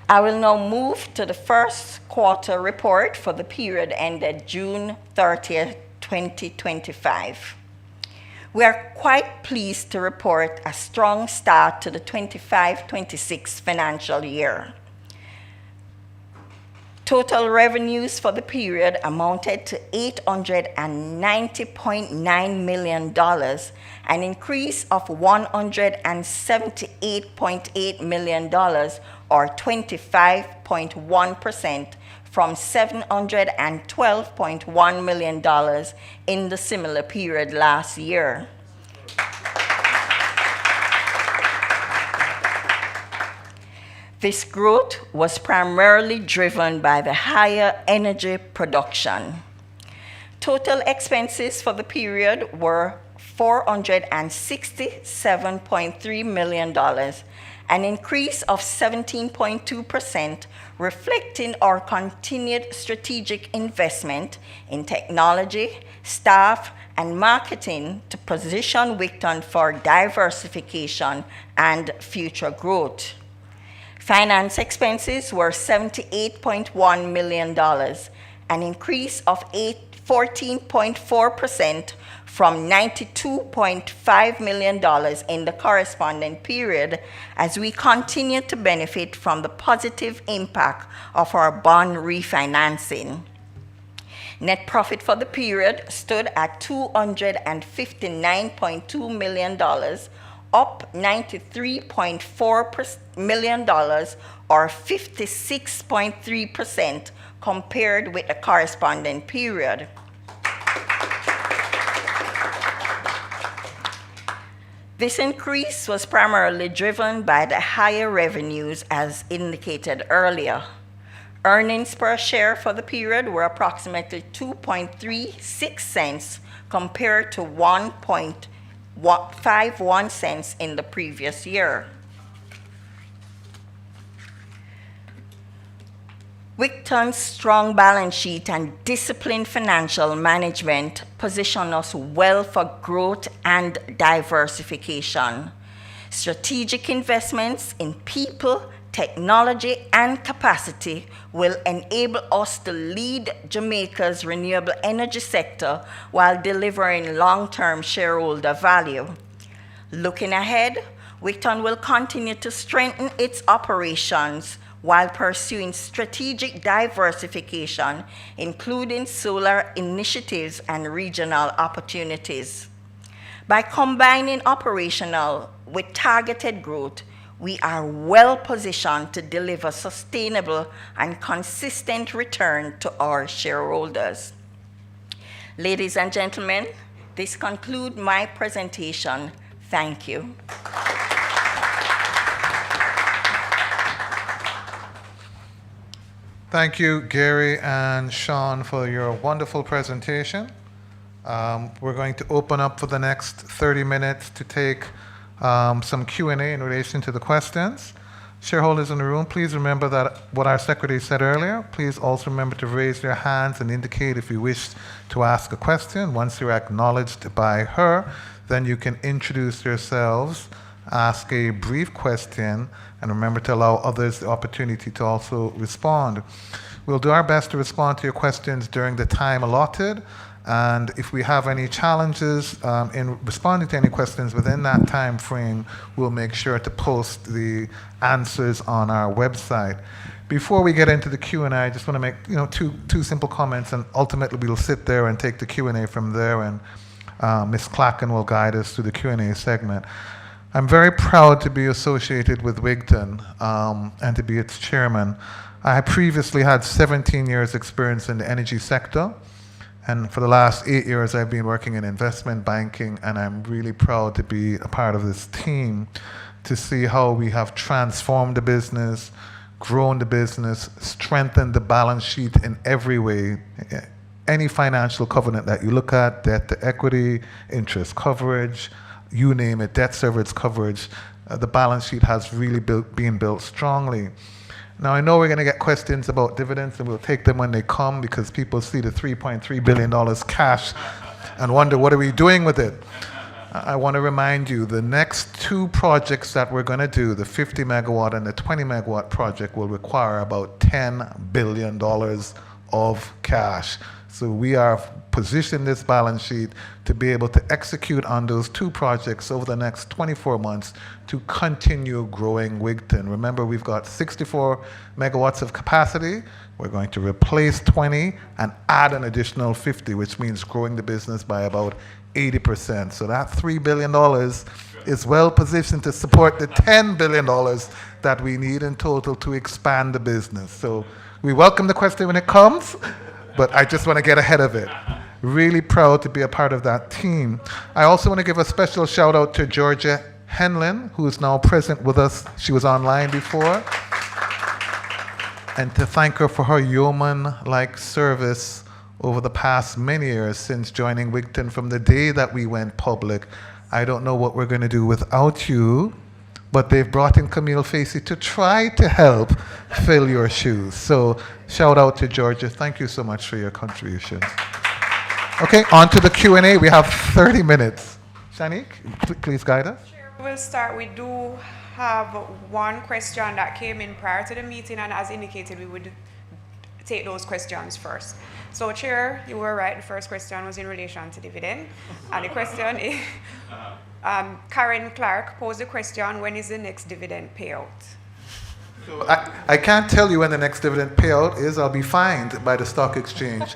Speaker 6: I will now move to the first quarter report for the period ended June 30th, 2025. We are quite pleased to report a strong start to the 25-26 financial year. Total revenues for the period amounted to $890.9 million, an increase of $178.8 million, or 25.1%, from $712.1 million in the similar period last year. This growth was primarily driven by the higher energy production. Total expenses for the period were $467.3 million, an increase of 17.2%, reflecting our continued strategic investment in technology, staff, and marketing to position Wigton for diversification and future growth. Finance expenses were $78.1 million, an increase of 14.4% from $92.5 million in the corresponding period, as we continue to benefit from the positive impact of our bond refinancing. Net profit for the period stood at $259.2 million, up $93.4 million, or 56.3% compared with the corresponding period. This increase was primarily driven by the higher revenues as indicated earlier. Earnings per share for the period were approximately 2.36 cents compared to 1.51 cents in the previous year. Wigton's strong balance sheet and disciplined financial management position us well for growth and diversification. Strategic investments in people, technology, and capacity will enable us to lead Jamaica's renewable energy sector while delivering long-term shareholder value. Looking ahead, Wigton will continue to strengthen its operations while pursuing strategic diversification, including solar initiatives and regional opportunities. By combining operational with targeted growth, we are well positioned to deliver sustainable and consistent return to our shareholders. Ladies and gentlemen, this concludes my presentation. Thank you.
Speaker 1: Thank you, Gary and Sean, for your wonderful presentation. We're going to open up for the next 30 minutes to take some Q&A in relation to the questions. Shareholders in the room, please remember that what our secretary said earlier. Please also remember to raise your hands and indicate if you wish to ask a question. Once you're acknowledged by her, then you can introduce yourselves, ask a brief question, and remember to allow others the opportunity to also respond. We'll do our best to respond to your questions during the time allotted. And if we have any challenges in responding to any questions within that time frame, we'll make sure to post the answers on our website. Before we get into the Q&A, I just want to make two simple comments, and ultimately we'll sit there and take the Q&A from there, and Ms. Clacken will guide us through the Q&A segment. I'm very proud to be associated with Wigton and to be its chairman. I previously had 17 years experience in the energy sector. And for the last 8 years, I've been working in investment banking, and I'm really proud to be a part of this team to see how we have transformed the business, grown the business, strengthened the balance sheet in every way. Any financial covenant that you look at, debt to equity, interest coverage, you name it, debt service coverage, the balance sheet has really been built strongly. Now, I know we're going to get questions about dividends, and we'll take them when they come, because people see the $3.3 billion cash and wonder, what are we doing with it? I want to remind you, the next two projects that we're going to do, the 50 megawatt and the 20 megawatt project, will require about $10 billion of cash. So we are positioned this balance sheet to be able to execute on those two projects over the next 24 months to continue growing Wigton. Remember, we've got 64 megawatts of capacity. We're going to replace 20 and add an additional 50, which means growing the business by about 80%. So that $3 billion is well positioned to support the $10 billion that we need in total to expand the business. So we welcome the question when it comes, but I just want to get ahead of it. Really proud to be a part of that team. I also want to give a special shout out to Georgia Henlin, who is now present with us. She was online before. And to thank her for her yeoman-like service over the past many years since joining Wigton from the day that we went public. I don't know what we're going to do without you, but they've brought in Camille Facey to try to help fill your shoes. So shout out to Georgia. Thank you so much for your contribution. Okay, on to the Q&A. We have 30 minutes. Shanique, please guide us.
Speaker 2: Sure, we'll start. We do have one question that came in prior to the meeting, and as indicated, we would take those questions first. So, Chair, you were right. The first question was in relation to dividend. And the question is, Karen Clark posed the question, when is the next dividend payout?
Speaker 1: So I can't tell you when the next dividend payout is. I'll be fined by the stock exchange.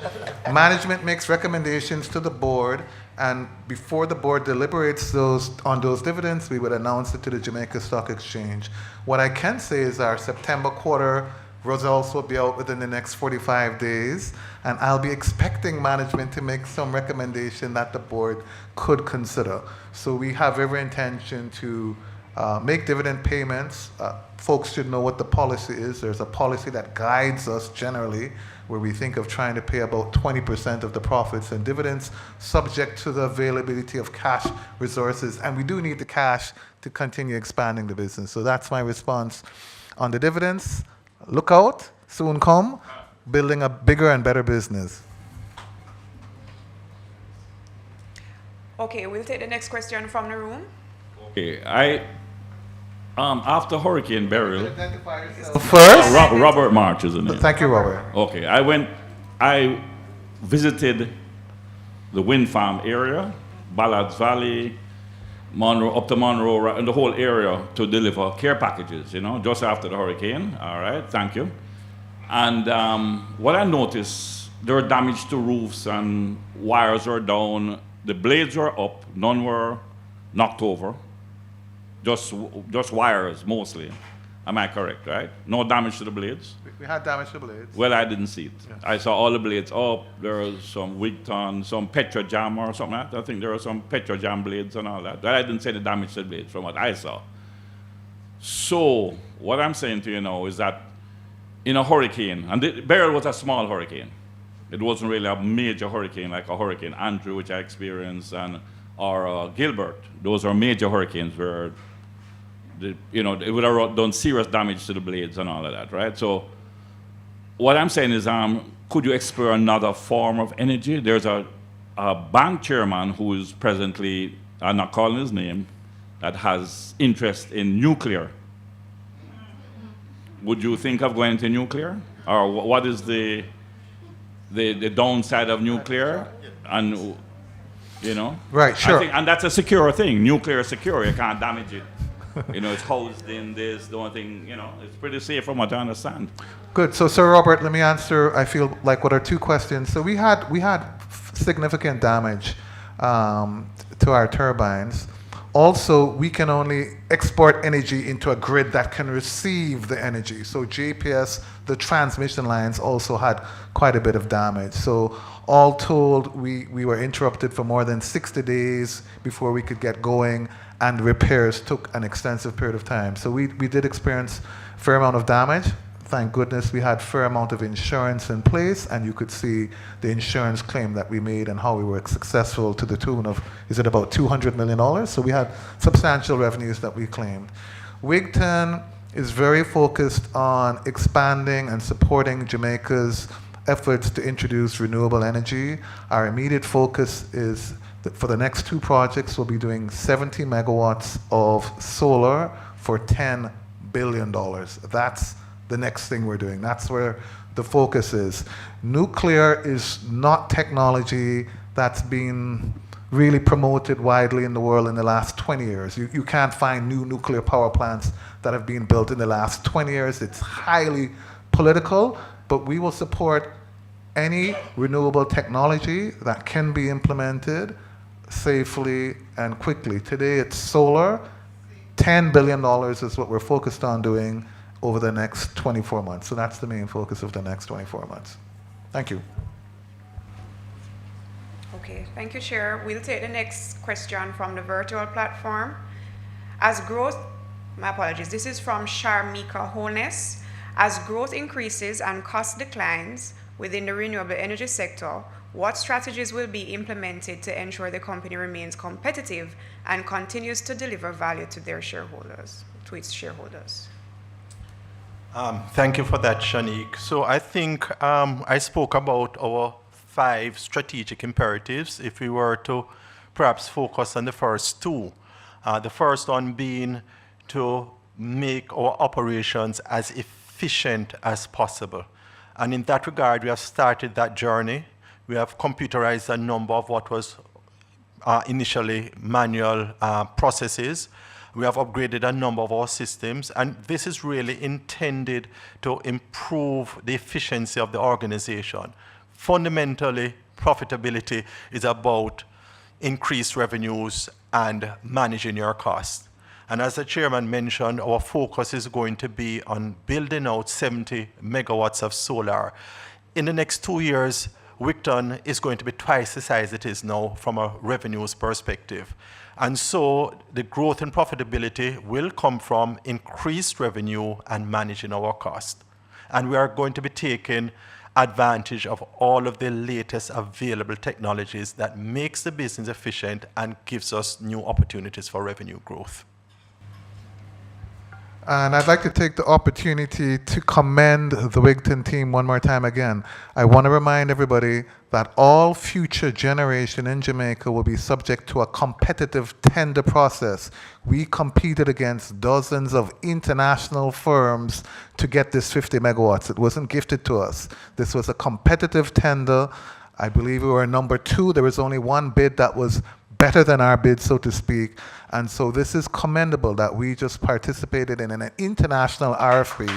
Speaker 1: Management makes recommendations to the board, and before the board deliberates on those dividends, we would announce it to the Jamaica Stock Exchange. What I can say is our September quarter results will be out within the next 45 days, and I'll be expecting management to make some recommendation that the board could consider. So we have every intention to make dividend payments. Folks should know what the policy is. There's a policy that guides us generally, where we think of trying to pay about 20% of the profits and dividends, subject to the availability of cash resources. And we do need the cash to continue expanding the business. So that's my response on the dividends. Look out, soon come, building a bigger and better business.
Speaker 2: Okay, we'll take the next question from the room.
Speaker 7: Okay, after Hurricane Beryl,
Speaker 1: First,
Speaker 7: Robert March is in it.
Speaker 1: thank you, Robert.
Speaker 7: Okay, I visited the wind farm area, Ballards Valley, Monroe, up to Monroe, and the whole area to deliver care packages, just after the hurricane. All right, thank you. And what I noticed, there were damage to roofs and wires were down. The blades were up, none were knocked over. Just wires mostly. Am I correct, right? No damage to the blades?
Speaker 1: We had damage to blades.
Speaker 7: Well, I didn't see it.
Speaker 1: Yes.
Speaker 7: I saw all the blades up. There was some Wigton, some Petrojam or something like that. I think there were some Petrojam blades and all that. But I didn't see the damage to the blades from what I saw. So what I'm saying to you now is that in a hurricane, and Beryl was a small hurricane, It wasn't really a major hurricane like a Hurricane Andrew, which I experienced, or Gilbert. Those are major hurricanes where it would have done serious damage to the blades and all of that, right? So what I'm saying is, could you explore another form of energy? There's a bank chairman who is presently, I'm not calling his name, that has interest in nuclear. Would you think of going into nuclear? Or what is the downside of nuclear? And,
Speaker 1: Right, sure.
Speaker 7: and that's a secure thing. Nuclear is secure. You can't damage it. It's housed in this, the one thing, it's pretty safe from what I understand.
Speaker 1: Good. So, Sir Robert, let me answer, I feel like, what are two questions. So we had significant damage to our turbines. Also, we can only export energy into a grid that can receive the energy. So JPS, the transmission lines, also had quite a bit of damage. So all told, we were interrupted for more than 60 days before we could get going, and repairs took an extensive period of time. So we did experience a fair amount of damage. Thank goodness we had a fair amount of insurance in place, and you could see the insurance claim that we made and how we were successful to the tune of, is it about $200 million? So we had substantial revenues that we claimed. Wigton is very focused on expanding and supporting Jamaica's efforts to introduce renewable energy. Our immediate focus is that for the next two projects, we'll be doing 70 megawatts of solar for $10 billion. That's the next thing we're doing. That's where the focus is. Nuclear is not technology that's been really promoted widely in the world in the last 20 years. You can't find new nuclear power plants that have been built in the last 20 years. It's highly political, but we will support any renewable technology that can be implemented safely and quickly. Today it's solar. $10 billion is what we're focused on doing over the next 24 months. So that's the main focus of the next 24 months. Thank you.
Speaker 2: Okay, thank you, Chair. We'll take the next question from the virtual platform. As growth, my apologies, this is from Sharmika Holness. As growth increases and cost declines within the renewable energy sector, what strategies will be implemented to ensure the company remains competitive and continues to deliver value to their shareholders, to its shareholders?
Speaker 5: Thank you for that, Shanique. So I think I spoke about our 5 strategic imperatives. If we were to perhaps focus on the first 2, the first one being to make our operations as efficient as possible. And in that regard, we have started that journey. We have computerized a number of what was initially manual processes. We have upgraded a number of our systems, and this is really intended to improve the efficiency of the organization. Fundamentally, profitability is about increased revenues and managing your costs. And as the chairman mentioned, our focus is going to be on building out 70 megawatts of solar. In the next 2 years, Wigton is going to be twice the size it is now from a revenues perspective. And so the growth in profitability will come from increased revenue and managing our cost. And we are going to be taking advantage of all of the latest available technologies that makes the business efficient and gives us new opportunities for revenue growth.
Speaker 1: And I'd like to take the opportunity to commend the Wigton team one more time again. I want to remind everybody that all future generation in Jamaica will be subject to a competitive tender process. We competed against dozens of international firms to get this 50 megawatts. It wasn't gifted to us. This was a competitive tender. I believe we were number 2. There was only one bid that was better than our bid, so to speak. And so this is commendable that we just participated in an international RFP,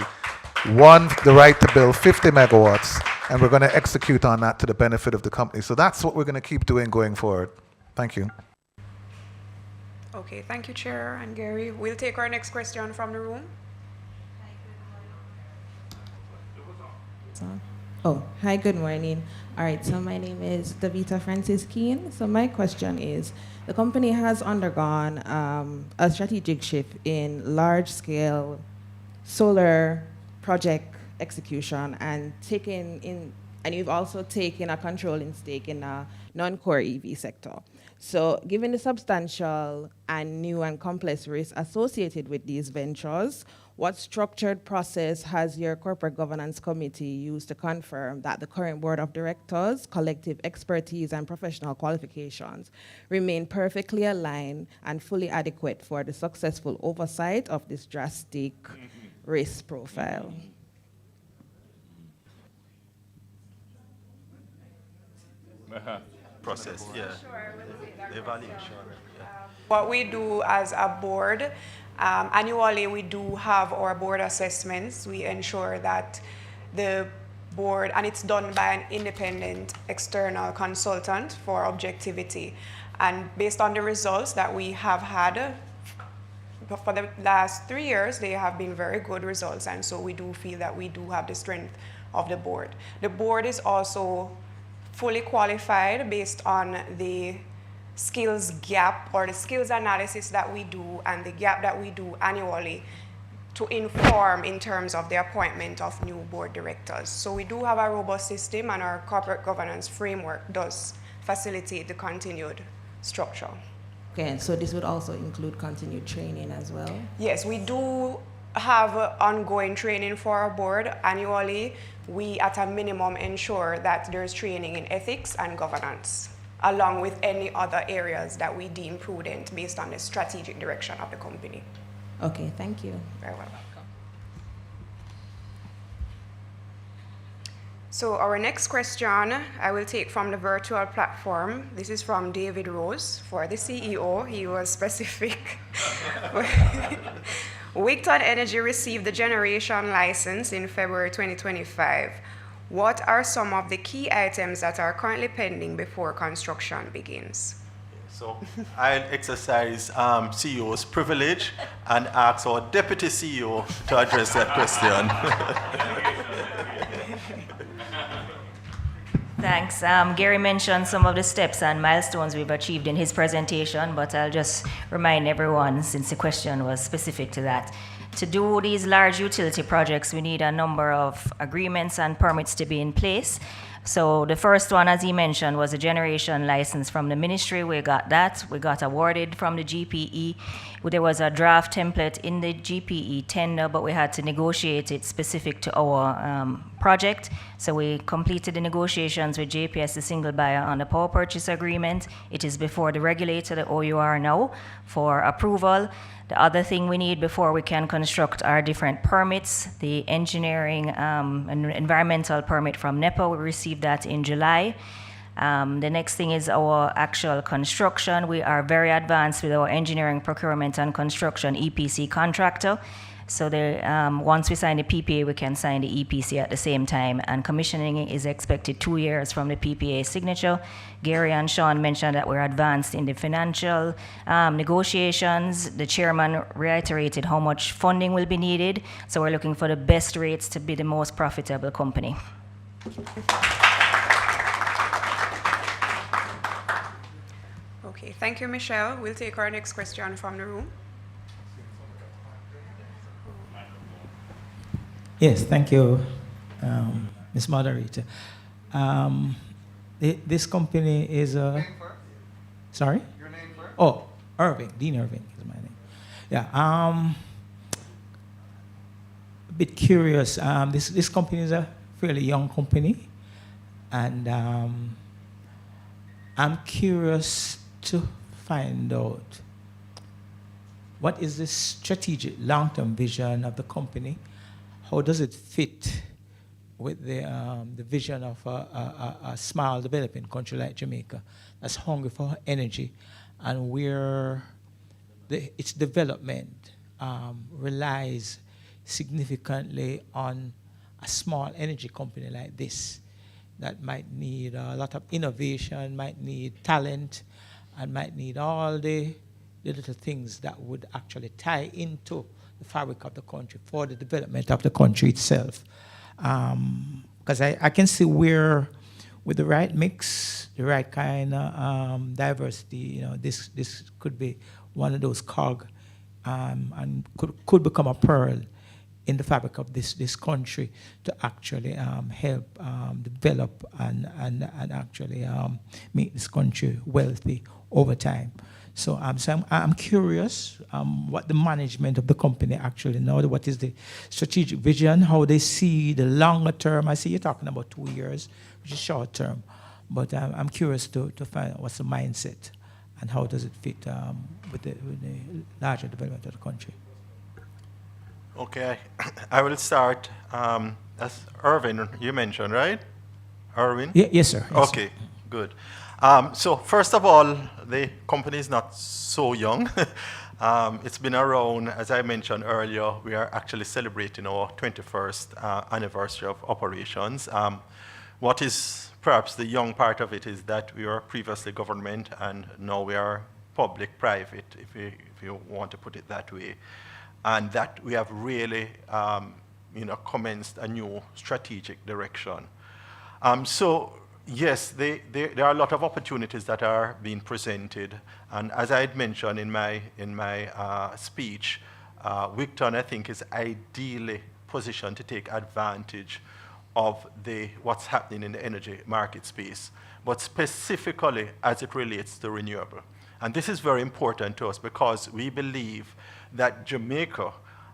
Speaker 1: won the right to build 50 megawatts, and we're going to execute on that to the benefit of the company. So that's what we're going to keep doing going forward. Thank you.
Speaker 2: Okay, thank you, Chair and Gary. We'll take our next question from the room.
Speaker 8: Oh, hi, good morning. All right, so my name is Davita Francis Keane. So my question is, the company has undergone a strategic shift in large-scale solar project execution and taking and you've also taken a controlling stake in a non-core EV sector. So given the substantial and new and complex risks associated with these ventures, what structured process has your corporate governance committee used to confirm that the current board of directors, collective expertise, and professional qualifications remain perfectly aligned and fully adequate for the successful oversight of this drastic risk profile?
Speaker 5: Process, yeah. The evaluation. Yeah.
Speaker 2: What we do as a board, annually we do have our board assessments. We ensure that the board, and it's done by an independent external consultant for objectivity. And based on the results that we have had for the last 3 years, they have been very good results. And so we do feel that we do have the strength of the board. The board is also fully qualified based on the skills gap or the skills analysis that we do and the gap that we do annually to inform in terms of the appointment of new board directors. So we do have a robust system, and our corporate governance framework does facilitate the continued structure.
Speaker 8: Okay, so this would also include continued training as well?
Speaker 2: Yes, we do have ongoing training for our board. Annually, we at a minimum ensure that there's training in ethics and governance, along with any other areas that we deem prudent based on the strategic direction of the company.
Speaker 8: Okay, thank you.
Speaker 2: Very well. So our next question I will take from the virtual platform. This is from David Rose for the CEO. He was specific. Wigton Energy received the generation license in February 2025. What are some of the key items that are currently pending before construction begins?
Speaker 5: So I'll exercise CEO's privilege and ask our deputy CEO to address that question.
Speaker 9: Thanks. Gary mentioned some of the steps and milestones we've achieved in his presentation, but I'll just remind everyone, since the question was specific to that. To do these large utility projects, we need a number of agreements and permits to be in place. So the first one, as he mentioned, was a generation license from the ministry. We got that. We got awarded from the GPE. There was a draft template in the GPE tender, but we had to negotiate it specific to our project. So we completed the negotiations with JPS, the single buyer, on the power purchase agreement. It is before the regulator, the OUR now, for approval. The other thing we need before we can construct our different permits, the engineering and environmental permit from NEPA, we received that in July. The next thing is our actual construction. We are very advanced with our engineering, procurement, and construction EPC contractor. So once we sign the PPA, we can sign the EPC at the same time. And commissioning is expected 2 years from the PPA signature. Gary and Sean mentioned that we're advanced in the financial negotiations. The chairman reiterated how much funding will be needed. So we're looking for the best rates to be the most profitable company.
Speaker 2: Okay, thank you, Michelle. We'll take our next question from the room.
Speaker 10: Yes, thank you, Ms. Moderator. This company is a...
Speaker 1: Your name first?
Speaker 10: Sorry?
Speaker 1: Your name first?
Speaker 10: Oh, Irving, Dean Irving is my name. Yeah, a bit curious. This company is a fairly young company, and I'm curious to find out what is the strategic long-term vision of the company. How does it fit with the vision of a small developing country like Jamaica that's hungry for energy, and where its development relies significantly on a small energy company like this that might need a lot of innovation, might need talent, and might need all the little things that would actually tie into the fabric of the country for the development of the country itself. Because I can see where, with the right mix, the right kind of diversity, this could be one of those cog and could become a pearl in the fabric of this country to actually help develop and actually make this country wealthy over time. So I'm curious what the management of the company actually know, what is the strategic vision, how they see the longer term. I see you're talking about 2 years, which is short term, but I'm curious to find out what's the mindset and how does it fit with the larger development of the country.
Speaker 5: Okay, I will start. As Irvin, you mentioned, right? Irvin?
Speaker 10: Yes, sir. Yes,
Speaker 5: okay, good. So first of all, the company is not so young. It's been around, as I mentioned earlier, we are actually celebrating our 21st anniversary of operations. What is perhaps the young part of it is that we were previously government and now we are public-private, if you want to put it that way. And that we have really commenced a new strategic direction. So yes, there are a lot of opportunities that are being presented. And as I had mentioned in my speech, Wigton, I think, is ideally positioned to take advantage of what's happening in the energy market space, but specifically as it relates to renewable. And this is very important to us because we believe that Jamaica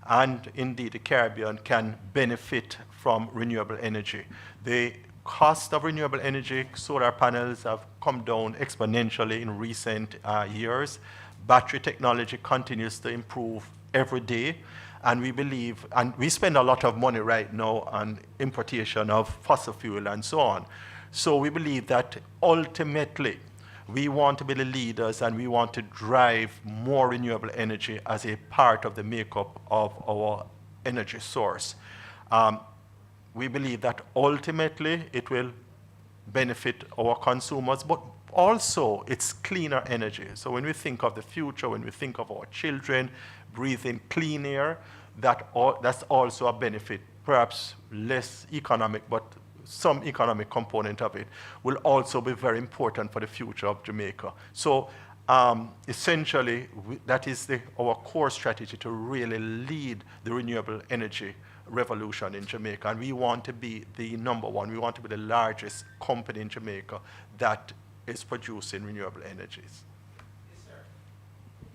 Speaker 5: and indeed the Caribbean can benefit from renewable energy. The cost of renewable energy, solar panels have come down exponentially in recent years. Battery technology continues to improve every day. And we believe, and we spend a lot of money right now on importation of fossil fuel and so on. So we believe that ultimately, we want to be the leaders and we want to drive more renewable energy as a part of the makeup of our energy source. We believe that ultimately it will benefit our consumers, but also it's cleaner energy. So when we think of the future, when we think of our children breathing clean air, that's also a benefit, perhaps less economic, but some economic component of it will also be very important for the future of Jamaica. So essentially, that is our core strategy to really lead the renewable energy revolution in Jamaica. And we want to be the number one. We want to be the largest company in Jamaica that is producing renewable energies.
Speaker 10: Yes, sir.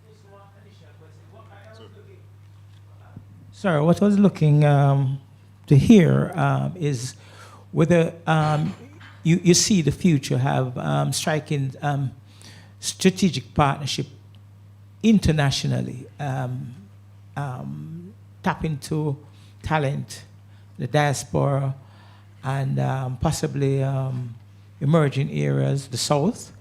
Speaker 10: Just one additional question. Sir, what I was looking to hear is whether you see the future have striking strategic partnership internationally, tap into talent, the diaspora, and possibly emerging areas, the South,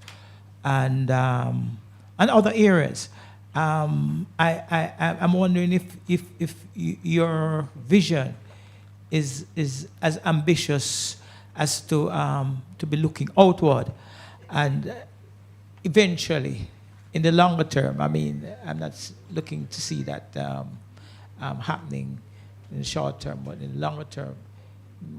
Speaker 10: and other areas. I'm wondering if your vision is as ambitious as to be looking outward, and eventually, in the longer term, I mean, I'm not looking to see that happening in the short term, but in the longer term,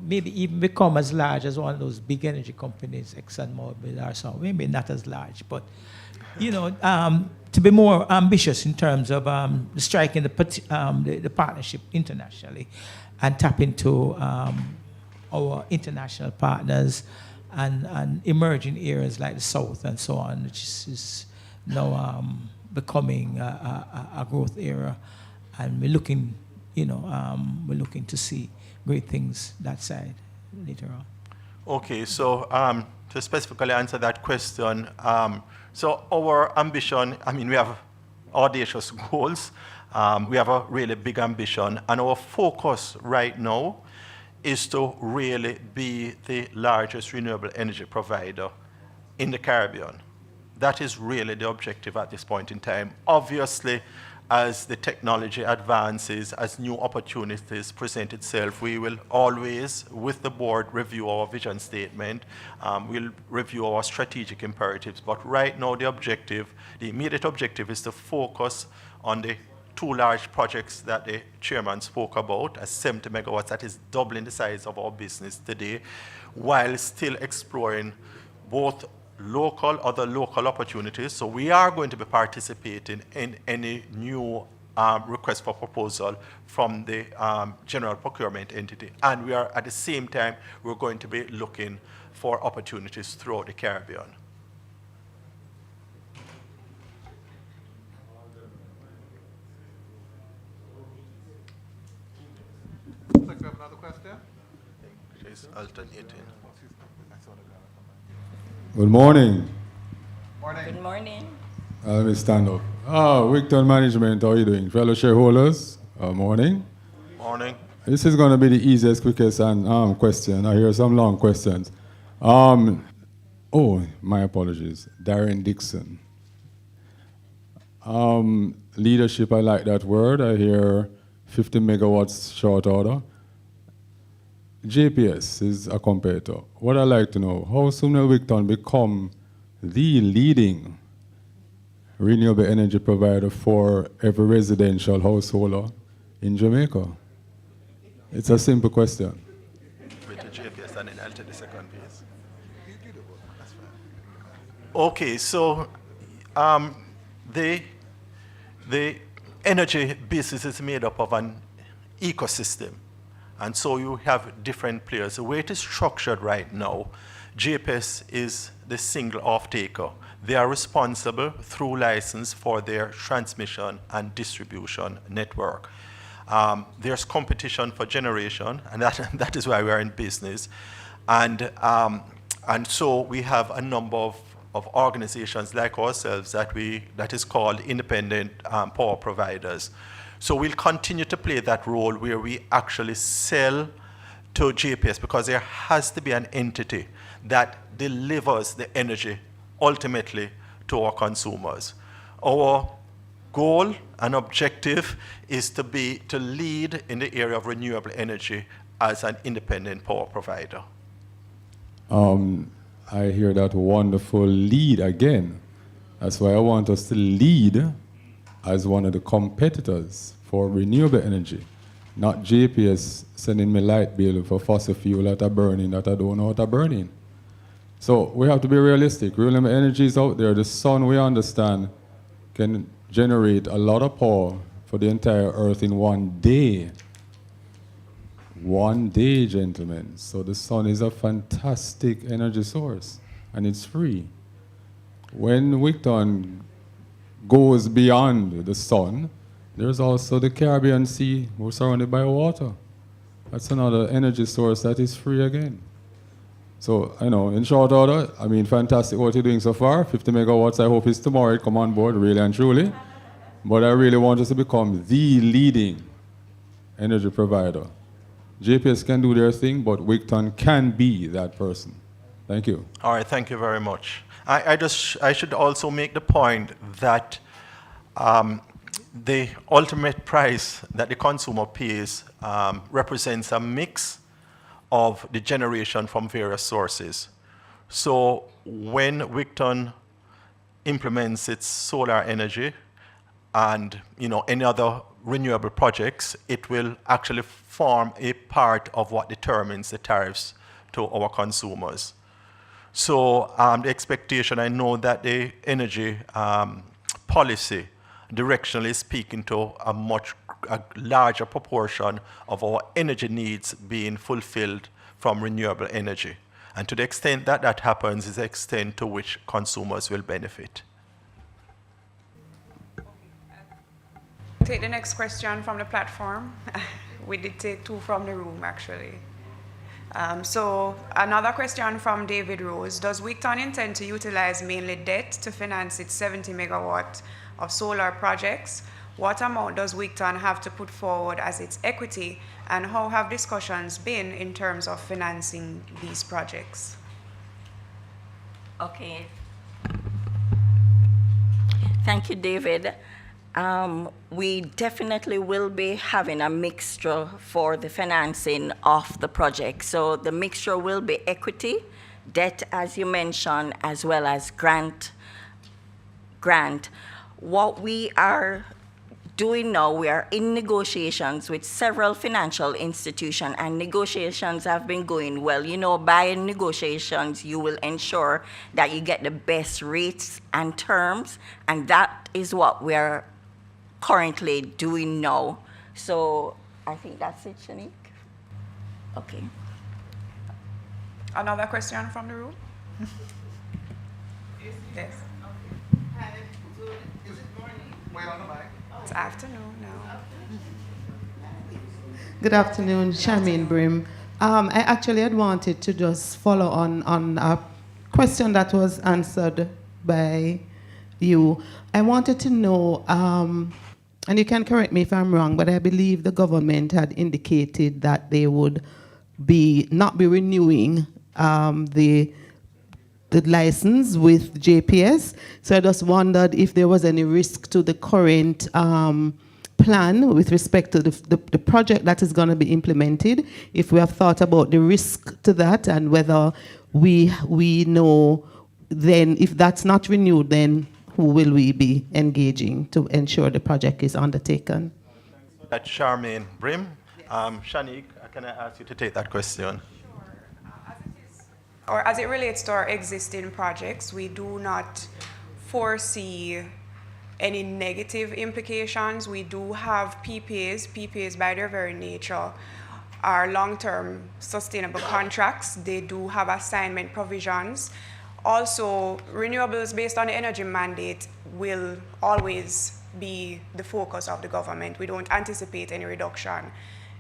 Speaker 10: maybe even become as large as one of those big energy companies, ExxonMobil or so. Maybe not as large, but to be more ambitious in terms of striking the partnership internationally, and tap into our international partners and emerging areas like the South and so on, which is now becoming a growth area, and we're looking to see great things that side later on. Okay,
Speaker 5: so to specifically answer that question, so our ambition, I mean, we have audacious goals. We have a really big ambition, and our focus right now is to really be the largest renewable energy provider in the Caribbean. That is really the objective at this point in time. Obviously, as the technology advances, as new opportunities present itself, we will always, with the board, review our vision statement. We'll review our strategic imperatives. But right now, the immediate objective is to focus on the 2 large projects that the chairman spoke about, as 70 megawatts, that is doubling the size of our business today, while still exploring both other local opportunities. So we are going to be participating in any new request for proposal from the general procurement entity. And we are, at the same time, we're going to be looking for opportunities throughout the Caribbean.
Speaker 1: Looks like we have another question.
Speaker 5: It's alternating.
Speaker 11: Good morning.
Speaker 1: Morning.
Speaker 6: Good morning.
Speaker 11: Let me stand up. Wigton Management, how are you doing? Fellow shareholders, morning.
Speaker 5: Morning.
Speaker 11: This is going to be the easiest, quickest and question. I hear some long questions. Oh, my apologies. Darren Dixon. Leadership, I like that word. I hear 50 megawatts short order. JPS is a competitor. What I'd like to know, how soon will Wigton become the leading renewable energy provider for every residential householder in Jamaica? It's a simple question.
Speaker 5: With the JPS and then I'll take the second piece. Okay, so the energy business is made up of an ecosystem. And so you have different players. The way it is structured right now, JPS is the single off-taker. They are responsible through license for their transmission and distribution network. There's competition for generation, and that is why we are in business. And so we have a number of organizations like ourselves that is called independent power providers. So we'll continue to play that role where we actually sell to JPS, because there has to be an entity that delivers the energy ultimately to our consumers. Our goal and objective is to lead in the area of renewable energy as an independent power provider.
Speaker 11: I hear that wonderful lead again. That's why I want us to lead as one of the competitors for renewable energy, not JPS sending me light bill for fossil fuel that are burning that I don't know what are burning. So we have to be realistic. Renewable energy is out there. The sun, we understand, can generate a lot of power for the entire earth in one day. One day, gentlemen. So the sun is a fantastic energy source, and it's free. When Wigton goes beyond the sun, there's also the Caribbean Sea. We're surrounded by water. That's another energy source that is free again. So, I know, in short order, I mean, fantastic what you're doing so far. 50 megawatts, I hope it's tomorrow it come on board, really and truly. But I really want us to become the leading energy provider. JPS can do their thing, but Wigton can be that person. Thank you.
Speaker 5: All right, thank you very much. I should also make the point that the ultimate price that the consumer pays represents a mix of the generation from various sources. So when Wigton implements its solar energy and any other renewable projects, it will actually form a part of what determines the tariffs to our consumers. So the expectation, I know that the energy policy directionally speaking to a larger proportion of our energy needs being fulfilled from renewable energy. And to the extent that that happens is the extent to which consumers will benefit.
Speaker 2: Take the next question from the platform. We did take two from the room, actually. So another question from David Rose. Does Wigton intend to utilize mainly debt to finance its 70 megawatt of solar projects? What amount does Wigton have to put forward as its equity, and how have discussions been in terms of financing these projects?
Speaker 6: Okay. Thank you, David. We definitely will be having a mixture for the financing of the project. So the mixture will be equity, debt, as you mentioned, as well as grant. What we are doing now, we are in negotiations with several financial institutions, and negotiations have been going well. By negotiations, you will ensure that you get the best rates and terms, and that is what we're currently doing now. So I think that's it, Shanique. Okay.
Speaker 2: Another question from the room? Yes. It's afternoon now.
Speaker 12: Good afternoon, Charmaine Brim. I actually had wanted to just follow on a question that was answered by you. I wanted to know, and you can correct me if I'm wrong, but I believe the government had indicated that they would not be renewing the license with JPS. So I just wondered if there was any risk to the current plan with respect to the project that is going to be implemented, if we have thought about the risk to that, and whether we know then if that's not renewed, then who will we be engaging to ensure the project is undertaken?
Speaker 5: That's Charmaine Brim. Shanique, can I ask you to take that question?
Speaker 2: Or as it relates to our existing projects, we do not foresee any negative implications. We do have PPAs. PPAs, by their very nature, are long-term sustainable contracts. They do have assignment provisions. Also, renewables based on the energy mandate will always be the focus of the government. We don't anticipate any reduction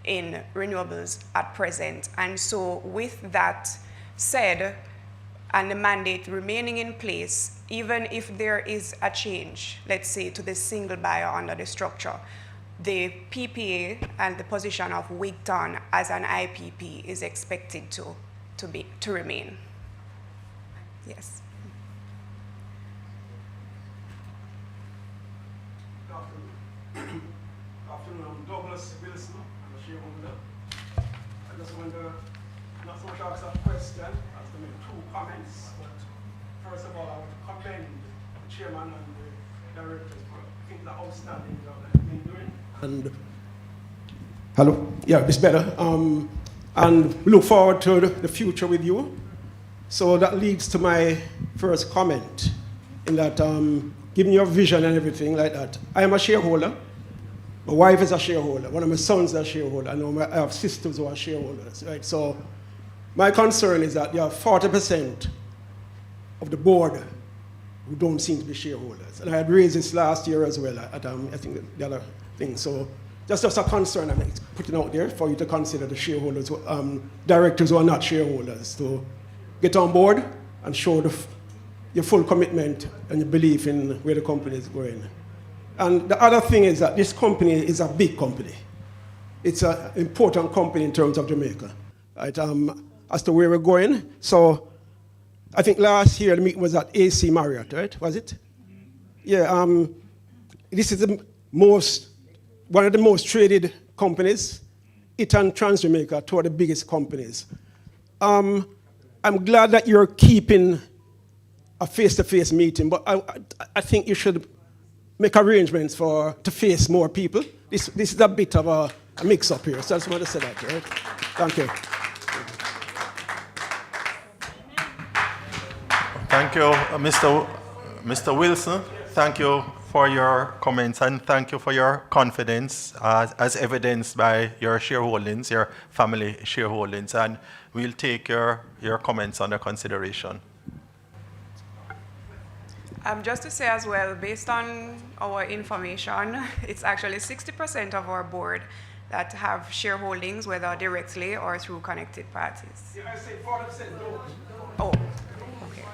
Speaker 2: in renewables at present. And so with that said, and the mandate remaining in place, even if there is a change, let's say, to the single buyer under the structure, the PPA and the position of Wigton as an IPP is expected to remain. Yes.
Speaker 13: Afternoon, I'm Douglas Wilson. I'm a shareholder. I just wonder, not so much ask a question, as to make two comments. But first of all, I want to commend the chairman and the directors for things that are outstanding job that they've been doing. And hello, yeah, it's better. And we look forward to the future with you. So that leads to my first comment, in that giving your vision and everything like that. I am a shareholder. My wife is a shareholder. One of my sons is a shareholder. I have sisters who are shareholders, right? So my concern is that there are 40% of the board who don't seem to be shareholders. And I had raised this last year as well at I think the other thing. So just a concern I'm putting out there for you to consider the shareholders, directors who are not shareholders, to get on board and show your full commitment and your belief in where the company is going. And the other thing is that this company is a big company. It's an important company in terms of Jamaica, right? As to where we're going. So I think last year the meeting was at AC Marriott, right? Was it? Yeah. This is one of the most traded companies. It and Trans Jamaica, two of the biggest companies. I'm glad that you're keeping a face-to-face meeting, but I think you should make arrangements to face more people. This is a bit of a mix-up here, so I just want to say that, right? Thank you.
Speaker 5: Thank you, Mr. Wilson. Thank you for your comments, and thank you for your confidence as evidenced by your shareholdings, your family shareholdings, and we'll take your comments under consideration.
Speaker 2: Just to say as well, based on our information, it's actually 60% of our board that have shareholdings, whether directly or through connected parties.
Speaker 13: Yeah, I say 40% don't.
Speaker 2: Oh, okay.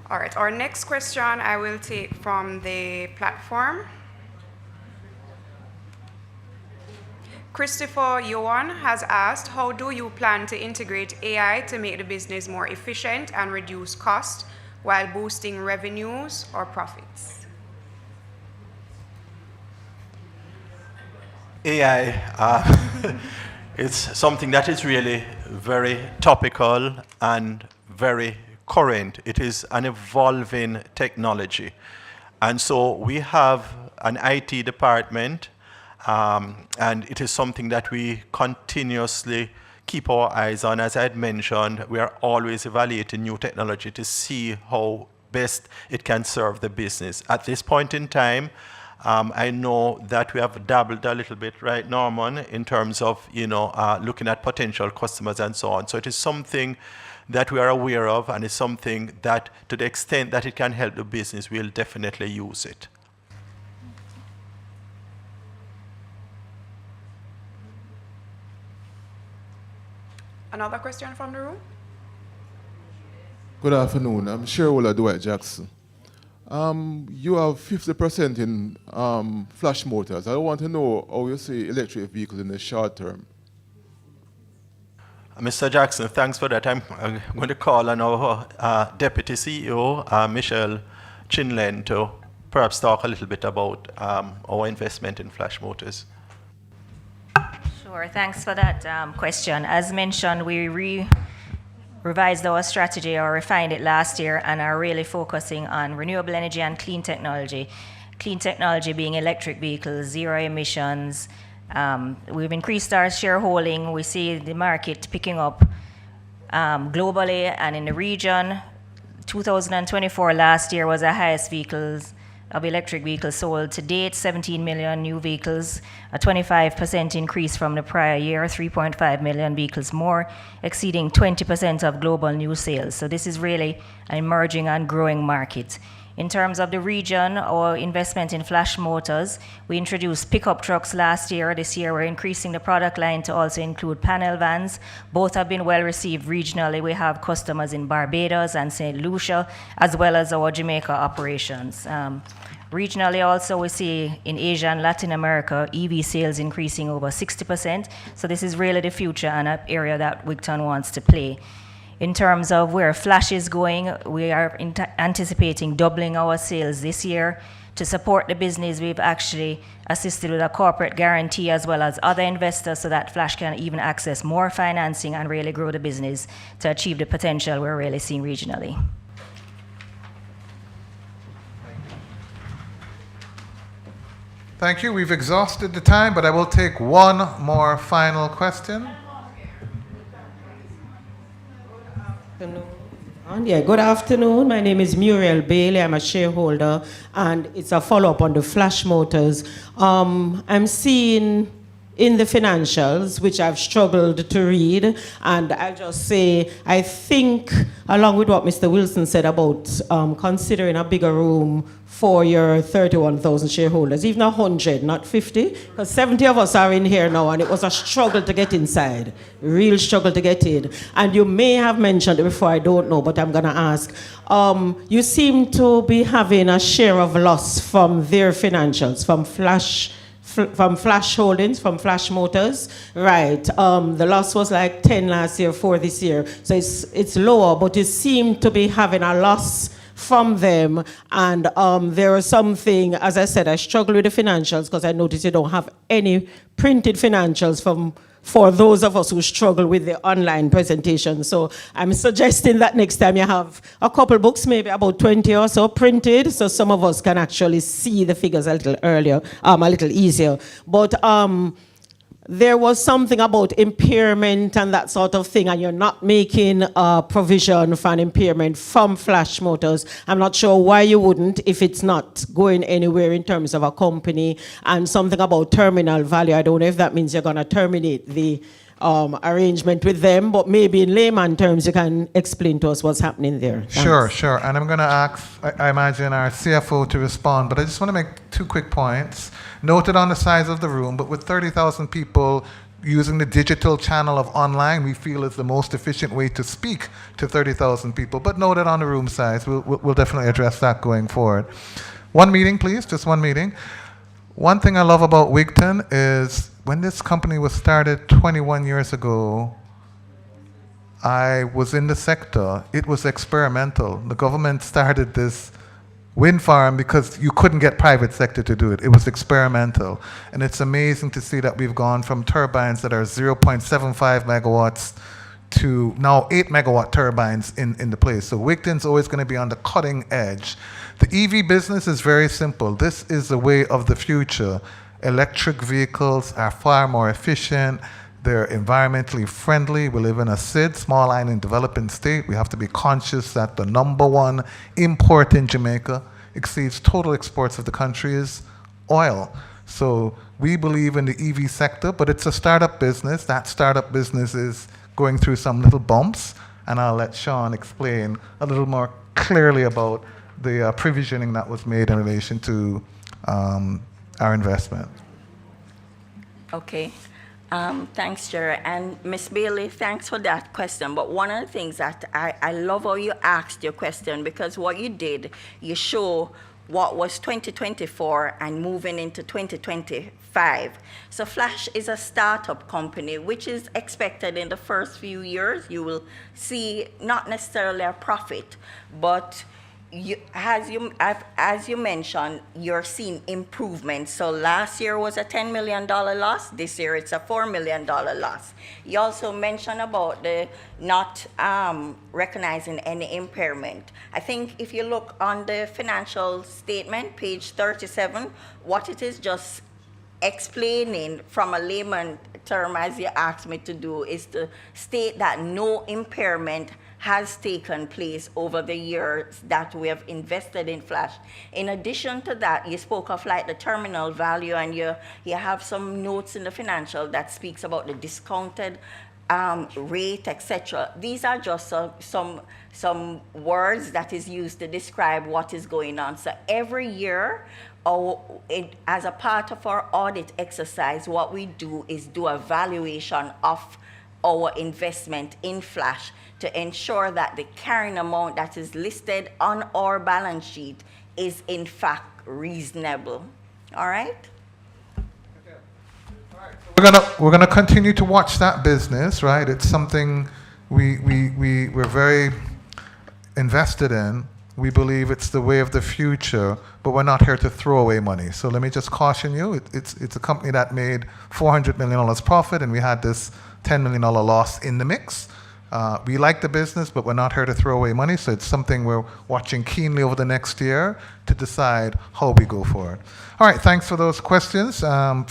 Speaker 2: All right, our next question I will take from the platform. Christopher Yohan has asked, how do you plan to integrate AI to make the business more efficient and reduce costs while boosting revenues or profits?
Speaker 5: AI is something that is really very topical and very current. It is an evolving technology. And so we have an IT department, and it is something that we continuously keep our eyes on. As I had mentioned, we are always evaluating new technology to see how best it can serve the business. At this point in time, I know that we have dabbled a little bit, right, Norman, in terms of, looking at potential customers and so on. So it is something that we are aware of, and it's something that, to the extent that it can help the business, we'll definitely use it.
Speaker 2: Another question from the room?
Speaker 14: Good afternoon. I'm shareholder Dwight Jackson. You have 50% in flash motors. I want to know how you see electric vehicles in the short term.
Speaker 5: Mr. Jackson, thanks for that. I'm going to call on our Deputy CEO, Michelle Chinlen, to perhaps talk a little bit about our investment in flash motors.
Speaker 9: Sure, thanks for that question. As mentioned, we revised our strategy or refined it last year and are really focusing on renewable energy and clean technology. Clean technology being electric vehicles, zero emissions. We've increased our shareholding. We see the market picking up globally and in the region. 2024 last year was the highest vehicles of electric vehicles sold to date, 17 million new vehicles, a 25% increase from the prior year, 3.5 million vehicles more, exceeding 20% of global new sales. So this is really an emerging and growing market. In terms of the region, our investment in flash motors, we introduced pickup trucks last year. This year we're increasing the product line to also include panel vans. Both have been well received regionally. We have customers in Barbados and St. Lucia, as well as our Jamaica operations. Regionally also, we see in Asia and Latin America, EV sales increasing over 60%. So this is really the future and an area that Wigton wants to play. In terms of where flash is going, we are anticipating doubling our sales this year. To support the business, we've actually assisted with a corporate guarantee as well as other investors so that flash can even access more financing and really grow the business to achieve the potential we're really seeing regionally.
Speaker 1: Thank you. We've exhausted the time, but I will take one more final question.
Speaker 15: Good afternoon. My name is Muriel Bailey. I'm a shareholder, and it's a follow-up on the flash motors. I'm seeing in the financials, which I've struggled to read, and I'll just say, I think, along with what Mr. Wilson said about considering a bigger room for your 31,000 shareholders, even 100, not 50, because 70 of us are in here now, and it was a struggle to get inside, real struggle to get in. And you may have mentioned it before, I don't know, but I'm going to ask. You seem to be having a share of loss from their financials, from flash holdings, from flash motors, right? The loss was like 10 last year, 4 this year, so it's lower, but you seem to be having a loss from them, and there is something, as I said, I struggle with the financials because I noticed you don't have any printed financials for those of us who struggle with the online presentation. So I'm suggesting that next time you have a couple books, maybe about 20 or so printed, so some of us can actually see the figures a little earlier, a little easier. But there was something about impairment and that sort of thing, and you're not making a provision for an impairment from flash motors. I'm not sure why you wouldn't if it's not going anywhere in terms of a company, and something about terminal value. I don't know if that means you're going to terminate the arrangement with them, but maybe in layman terms you can explain to us what's happening there. Thanks.
Speaker 1: Sure. And I'm going to ask, I imagine, our CFO to respond, but I just want to make 2 quick points. Noted on the size of the room, but with 30,000 people using the digital channel of online, we feel is the most efficient way to speak to 30,000 people, but noted on the room size. We'll definitely address that going forward. One meeting, please, just one meeting. One thing I love about Wigton is when this company was started 21 years ago, I was in the sector. It was experimental. The government started this wind farm because you couldn't get private sector to do it. It was experimental. And it's amazing to see that we've gone from turbines that are 0.75 megawatts to now 8 megawatt turbines in the place. So Wigton's always going to be on the cutting edge. The EV business is very simple. This is the way of the future. Electric vehicles are far more efficient. They're environmentally friendly. We live in a SID, small island developing state. We have to be conscious that the number one import in Jamaica exceeds total exports of the country is oil. So we believe in the EV sector, but it's a startup business. That startup business is going through some little bumps, and I'll let Sean explain a little more clearly about the provisioning that was made in relation to our investment.
Speaker 6: Okay. Thanks, Jerry. And Ms. Bailey, thanks for that question. But one of the things that I love how you asked your question, because what you did, you show what was 2024 and moving into 2025. So Flash is a startup company, which is expected in the first few years. You will see not necessarily a profit, but as you mentioned, you're seeing improvements. So last year was a $10 million loss. This year it's a $4 million loss. You also mentioned about the not recognizing any impairment. I think if you look on the financial statement, page 37, what it is just explaining from a layman term, as you asked me to do, is to state that no impairment has taken place over the years that we have invested in Flash. In addition to that, you spoke of like the terminal value, and you have some notes in the financial that speaks about the discounted rate, etc. These are just some words that is used to describe what is going on. So every year, as a part of our audit exercise, what we do is do a valuation of our investment in Flash to ensure that the carrying amount that is listed on our balance sheet is in fact reasonable. All right?
Speaker 1: We're gonna continue to watch that business, right? It's something we're very invested in. We believe it's the way of the future, but we're not here to throw away money. So let me just caution you, it's a company that made $400 million profit, and we had this $10 million loss in the mix. We like the business, but we're not here to throw away money, so it's something we're watching keenly over the next year to decide how we go forward. All right, thanks for those questions.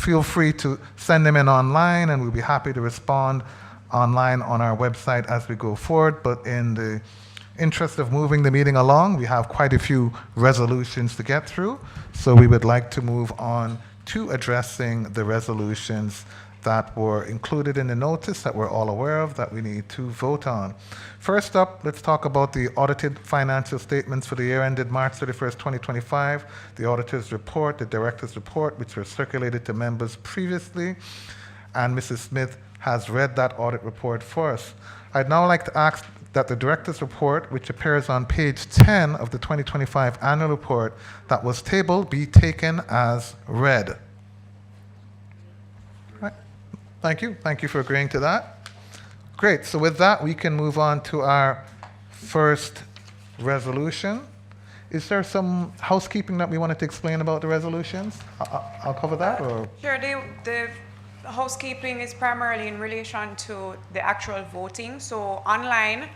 Speaker 1: Feel free to send them in online, and we'll be happy to respond online on our website as we go forward. But in the interest of moving the meeting along, we have quite a few resolutions to get through, so we would like to move on to addressing the resolutions that were included in the notice that we're all aware of that we need to vote on. First up, let's talk about the audited financial statements for the year ended March 31st, 2025, the auditor's report, the director's report, which were circulated to members previously, and Mrs. Smith has read that audit report for us. I'd now like to ask that the director's report, which appears on page 10 of the 2025 annual report that was tabled, be taken as read. Thank you. Thank you for agreeing to that. Great. So with that, we can move on to our first resolution. Is there some housekeeping that we wanted to explain about the resolutions? I'll cover that, or?
Speaker 2: Sure. The housekeeping is primarily in relation to the actual voting. So online,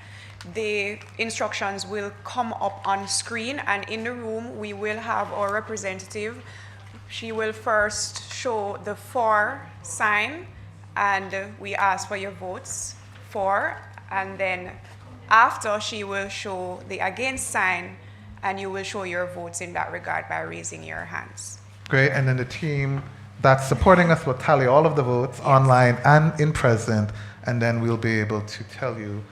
Speaker 2: the instructions will come up on screen, and in the room, we will have our representative. She will first show the for sign, and we ask for your votes for, and then after she will show the against sign, and you will show your votes in that regard by raising your hands.
Speaker 1: Great, and then the team that's supporting us will tally all of the votes online and in present, and then we'll be able to tell you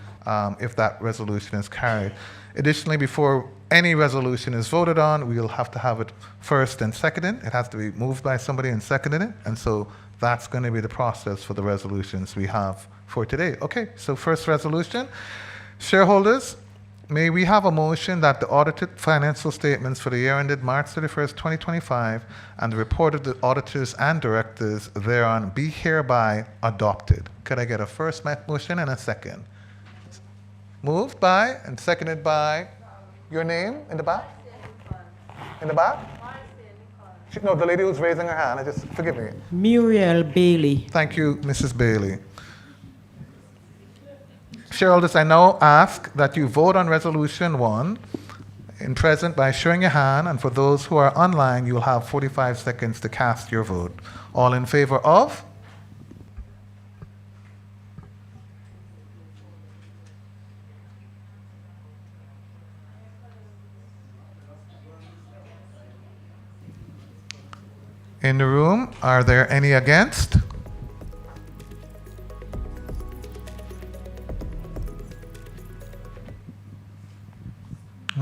Speaker 1: if that resolution is carried. Additionally, before any resolution is voted on, we'll have to have it first and seconded. It has to be moved by somebody and seconded it, and so that's going to be the process for the resolutions we have for today. Okay, so first resolution. Shareholders, may we have a motion that the audited financial statements for the year ended March 31st, 2025, and the report of the auditors and directors thereon be hereby adopted. Could I get a first motion and a second? Moved by and seconded by your name in the back? In the back? No, the lady who's raising her hand. Forgive me.
Speaker 15: Muriel Bailey.
Speaker 1: Thank you, Mrs. Bailey. Shareholders, I now ask that you vote on Resolution 1 in present by showing your hand, and for those who are online, you'll have 45 seconds to cast your vote. All in favor of? In the room, are there any against?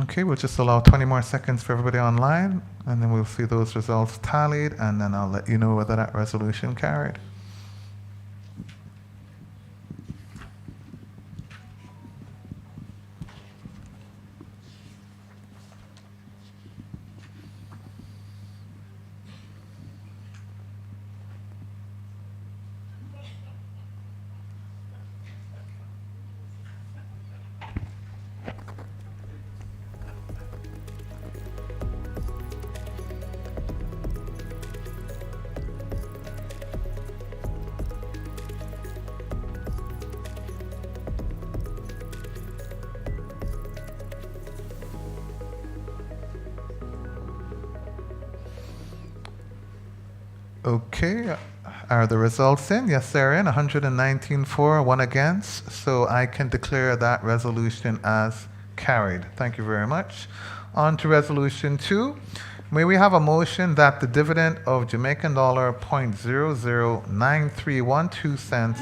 Speaker 1: Okay, we'll just allow 20 more seconds for everybody online, and then we'll see those results tallied, and then I'll let you know whether that resolution carried. Okay, are the results in? Yes, they're in. 119 for, 1 against. So I can declare that resolution as carried. Thank you very much. On to resolution 2. May we have a motion that the dividend of Jamaican dollar 0.009312 cents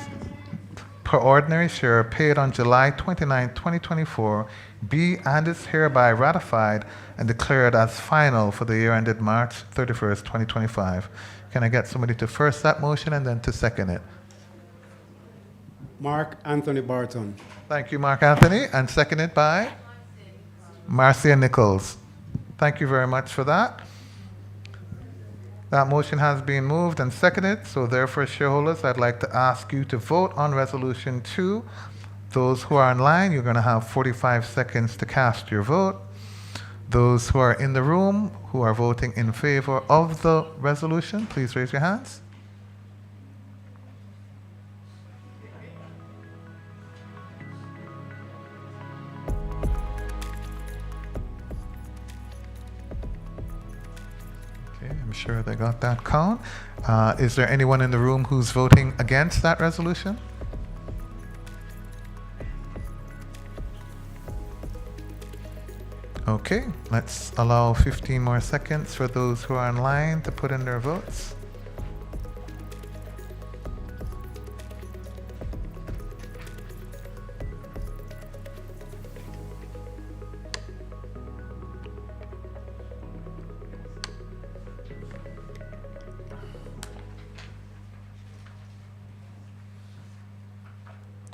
Speaker 1: per ordinary share paid on July 29, 2024 be and is hereby ratified and declared as final for the year ended March 31st, 2025. Can I get somebody to first that motion and then to second it?
Speaker 16: Mark Anthony Barton.
Speaker 1: Thank you, Mark Anthony, and seconded by Marcia Nichols. Thank you very much for that. That motion has been moved and seconded, so therefore, shareholders, I'd like to ask you to vote on Resolution 2. Those who are online, you're going to have 45 seconds to cast your vote. Those who are in the room who are voting in favor of the resolution, please raise your hands. Okay, I'm sure they got that count. Is there anyone in the room who's voting against that resolution? Okay, let's allow 15 more seconds for those who are online to put in their votes.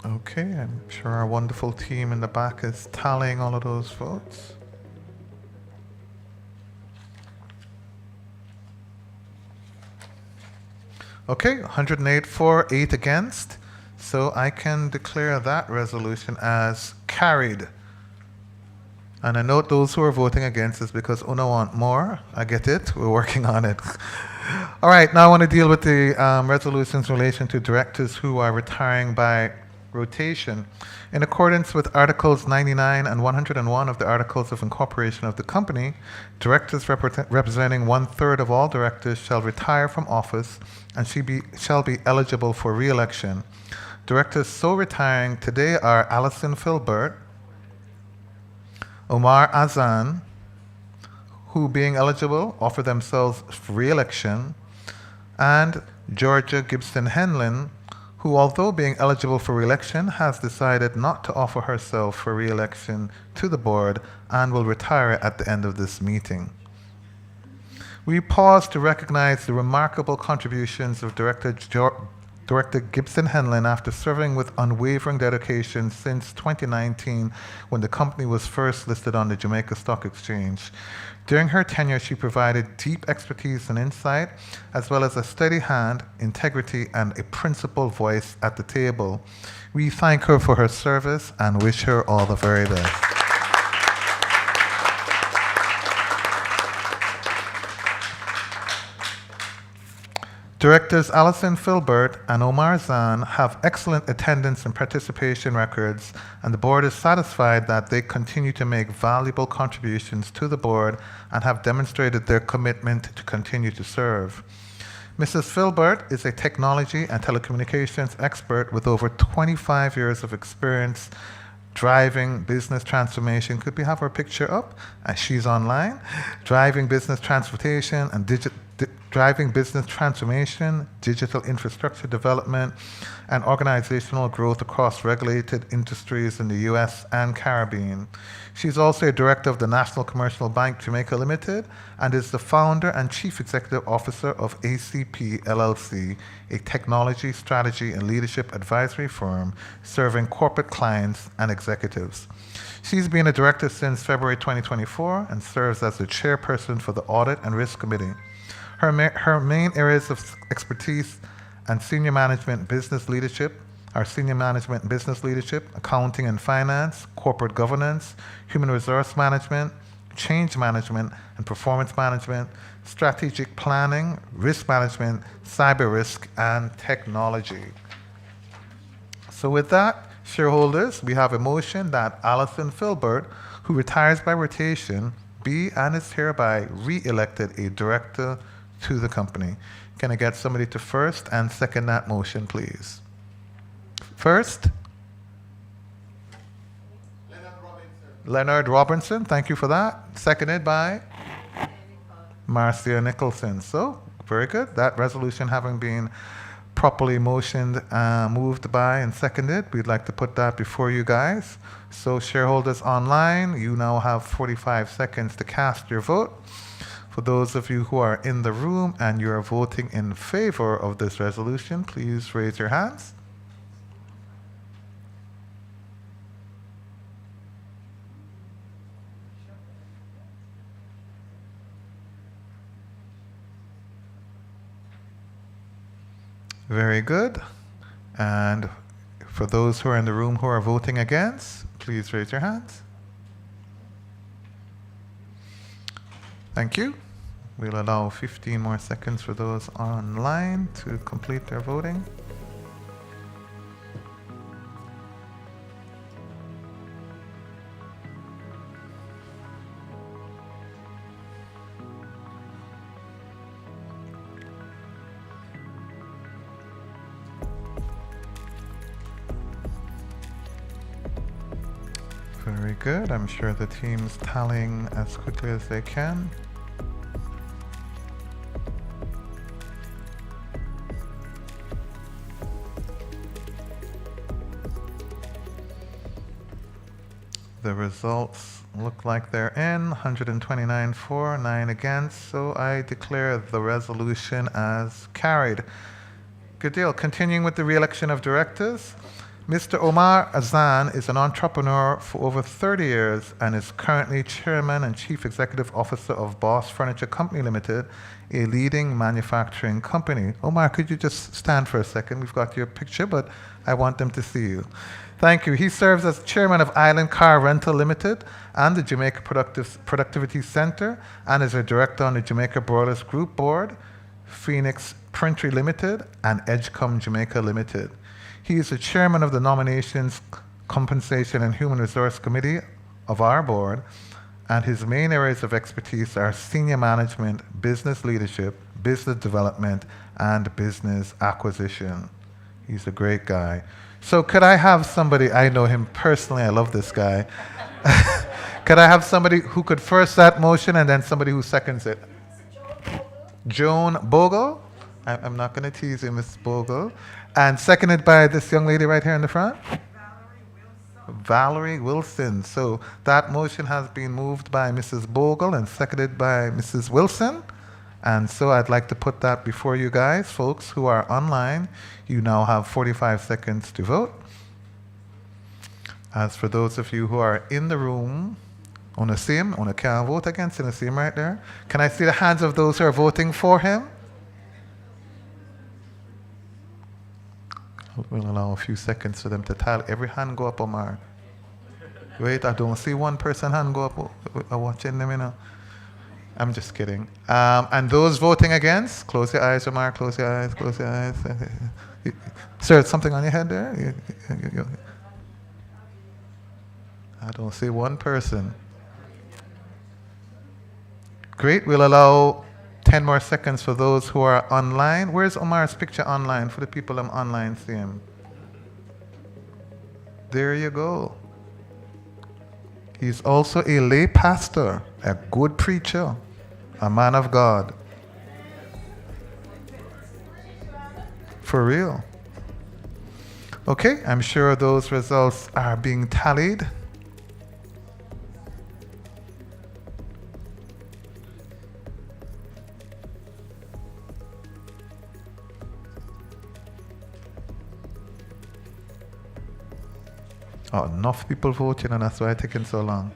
Speaker 1: Okay, I'm sure our wonderful team in the back is tallying all of those votes. Okay, 108 for, 8 against. So I can declare that resolution as carried. And I note those who are voting against is because UNA want more. I get it. We're working on it. All right, now I want to deal with the resolutions in relation to directors who are retiring by rotation. In accordance with Articles 99 and 101 of the Articles of Incorporation of the company, directors representing 1/3 of all directors shall retire from office and shall be eligible for re-election. Directors so retiring today are Alison Filbert, Omar Azan, who being eligible offer themselves for re-election, and Georgia Gibson Henlin, who, although being eligible for re-election, has decided not to offer herself for re-election to the board and will retire at the end of this meeting. We pause to recognize the remarkable contributions of Director Gibson Henlin after serving with unwavering dedication since 2019 when the company was first listed on the Jamaica Stock Exchange. During her tenure, she provided deep expertise and insight, as well as a steady hand, integrity, and a principled voice at the table. We thank her for her service and wish her all the very best. Directors Alison Filbert and Omar Zan have excellent attendance and participation records, and the board is satisfied that they continue to make valuable contributions to the board and have demonstrated their commitment to continue to serve. Mrs. Filbert is a technology and telecommunications expert with over 25 years of experience driving business transformation. Could we have her picture up? She's online. Driving business transformation and driving business transformation, digital infrastructure development, and organizational growth across regulated industries in the U.S. and Caribbean. She's also a director of the National Commercial Bank Jamaica Limited and is the founder and chief executive officer of ACP LLC, a technology, strategy, and leadership advisory firm serving corporate clients and executives. She's been a director since February 2024 and serves as the chairperson for the Audit and Risk Committee. Her main areas of expertise and senior management business leadership are senior management business leadership, accounting and finance, corporate governance, human resource management, change management and performance management, strategic planning, risk management, cyber risk, and technology. So with that, shareholders, we have a motion that Alison Filbert, who retires by rotation, be and is hereby re-elected a director to the company. Can I get somebody to first and second that motion, please? First, Leonard Robinson, thank you for that. Seconded by Marcia Nicholson. So, very good. That resolution having been properly motioned, moved by and seconded, we'd like to put that before you guys. So shareholders online, you now have 45 seconds to cast your vote. For those of you who are in the room and you are voting in favor of this resolution, please raise your hands. Very good. And for those who are in the room who are voting against, please raise your hands. Thank you. We'll allow 15 more seconds for those online to complete their voting. Very good. I'm sure the team's tallying as quickly as they can. The results look like they're in. 129 for, 9 against. So I declare the resolution as carried. Good deal. Continuing with the re-election of directors. Mr. Omar Azan is an entrepreneur for over 30 years and is currently chairman and chief executive officer of Boss Furniture Company Limited, a leading manufacturing company. Omar, could you just stand for a second? We've got your picture, but I want them to see you. Thank you. He serves as chairman of Island Car Rental Limited and the Jamaica Productivity Center and is a director on the Jamaica Broilers Group Board, Phoenix Printery Limited, and Edgecombe Jamaica Limited. He is the chairman of the Nominations, Compensation, and Human Resource Committee of our board, and his main areas of expertise are senior management, business leadership, business development, and business acquisition. He's a great guy. So could I have somebody, I know him personally, I love this guy. Could I have somebody who could first that motion and then somebody who seconds it? Joan Bogle. I'm not going to tease you, Miss Bogle. And seconded by this young lady right here in the front? Valerie Wilson. So that motion has been moved by Mrs. Bogle and seconded by Mrs. Wilson. And so I'd like to put that before you guys, folks who are online. You now have 45 seconds to vote. As for those of you who are in the room, on the same, on a can't vote against, in the same right there. Can I see the hands of those who are voting for him? We'll allow a few seconds for them to tally. Every hand go up, Omar. Wait, I don't see one person hand go up. I'm watching them, you know. I'm just kidding. And those voting against, close your eyes, Omar, close your eyes, close your eyes. Sir, something on your head there? I don't see one person. Great, we'll allow 10 more seconds for those who are online. Where's Omar's picture online for the people I'm online see him? There you go. He's also a lay pastor, a good preacher, a man of God. For real. Okay, I'm sure those results are being tallied. Oh, enough people voting, and that's why it's taking so long.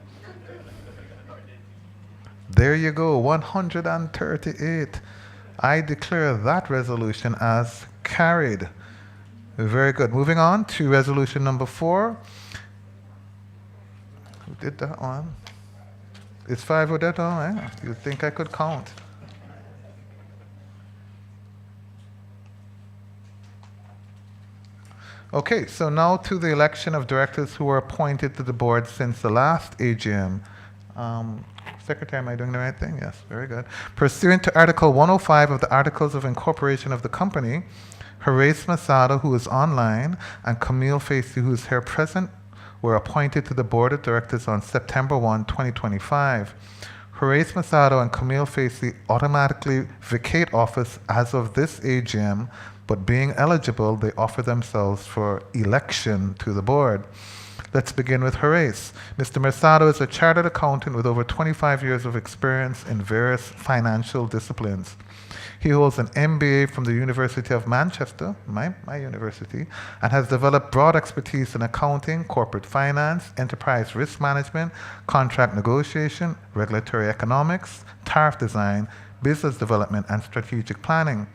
Speaker 1: There you go, 138. I declare that resolution as carried. Very good. Moving on to resolution number 4. Who did that one? It's 5 who did that one, eh? You'd think I could count. Okay, so now to the election of directors who were appointed to the board since the last AGM. Secretary, am I doing the right thing? Yes, very good. Pursuant to Article 105 of the Articles of Incorporation of the company, Horace Masado, who is online, and Camille Facey, who is here present, were appointed to the board of directors on September 1, 2025. Horace Masado and Camille Facey automatically vacate office as of this AGM, but being eligible, they offer themselves for election to the board. Let's begin with Horace. Mr. Masado is a chartered accountant with over 25 years of experience in various financial disciplines. He holds an MBA from the University of Manchester, my university, and has developed broad expertise in accounting, corporate finance, enterprise risk management, contract negotiation, regulatory economics, tariff design, business development, and strategic planning.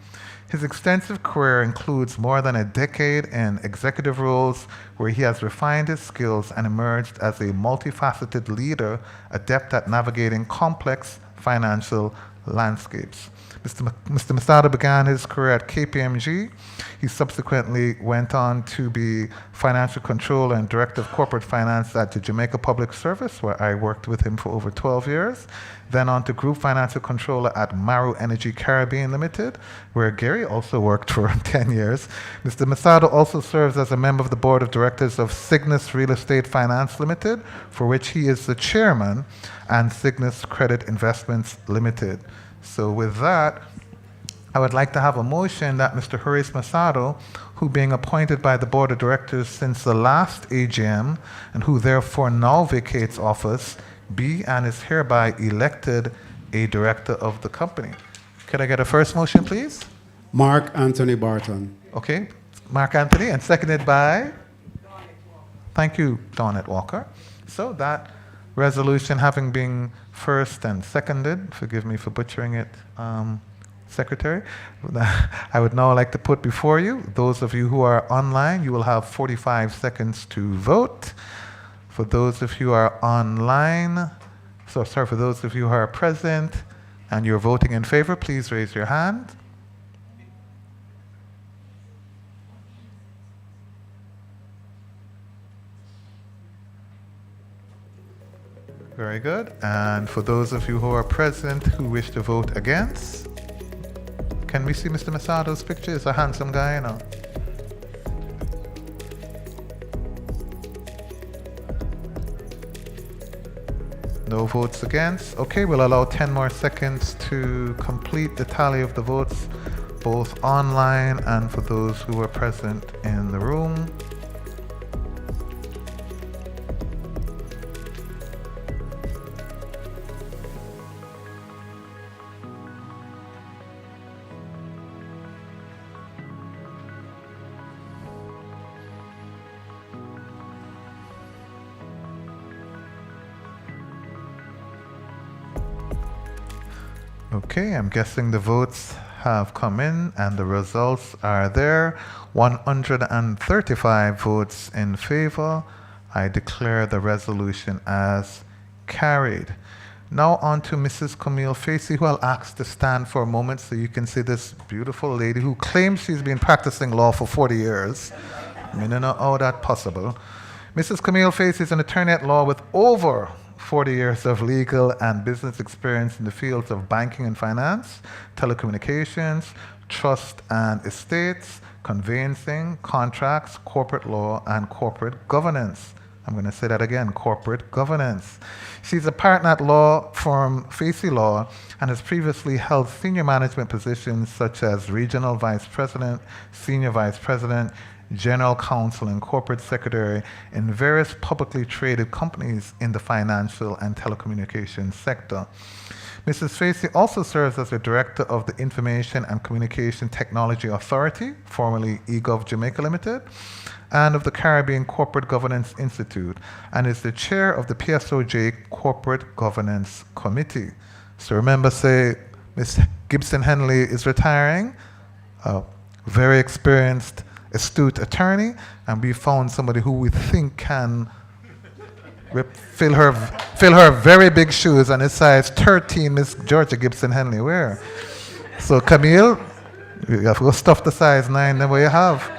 Speaker 1: His extensive career includes more than a decade in executive roles where he has refined his skills and emerged as a multifaceted leader, adept at navigating complex financial landscapes. Mr. Masado began his career at KPMG. He subsequently went on to be financial controller and director of corporate finance at the Jamaica Public Service, where I worked with him for over 12 years. Then on to group financial controller at Maru Energy Caribbean Limited, where Gary also worked for 10 years. Mr. Masado also serves as a member of the board of directors of Cygnus Real Estate Finance Limited, for which he is the chairman, and Cygnus Credit Investments Limited. So with that, I would like to have a motion that Mr. Horace Masado, who being appointed by the board of directors since the last AGM, and who therefore now vacates office, be and is hereby elected a director of the company. Could I get a first motion, please?
Speaker 16: Mark Anthony Barton.
Speaker 1: Okay, Mark Anthony, and seconded by? Thank you, Donette Walker. So that resolution having been first and seconded, forgive me for butchering it, Secretary, I would now like to put before you, those of you who are online, you will have 45 seconds to vote. For those of you who are online, for those of you who are present and you're voting in favor, please raise your hand. Very good. And for those of you who are present who wish to vote against, can we see Mr. Masado's picture? He's a handsome guy, you know. No votes against. Okay, we'll allow 10 more seconds to complete the tally of the votes, both online and for those who are present in the room. Okay, I'm guessing the votes have come in and the results are there. 135 votes in favor. I declare the resolution as carried. Now on to Mrs. Camille Facey, who I'll ask to stand for a moment so you can see this beautiful lady who claims she's been practicing law for 40 years. I mean, I don't know how that's possible. Mrs. Camille Facey is an attorney at law with over 40 years of legal and business experience in the fields of banking and finance, telecommunications, trust and estates, conveyancing, contracts, corporate law, and corporate governance. I'm going to say that again, corporate governance. She's a partner at law firm Facey Law and has previously held senior management positions such as regional vice president, senior vice president, general counsel, and corporate secretary in various publicly traded companies in the financial and telecommunications sector. Mrs. Facey also serves as the director of the Information and Communication Technology Authority, formerly eGov Jamaica Limited, and of the Caribbean Corporate Governance Institute, and is the chair of the PSOJ Corporate Governance Committee. So remember, say, Ms. Gibson Henley is retiring, a very experienced, astute attorney, and we found somebody who we think can fill her very big shoes, and it's size 13, Miss Georgia Gibson Henley. Where? So Camille, you have to go stuff the size 9, then what you have.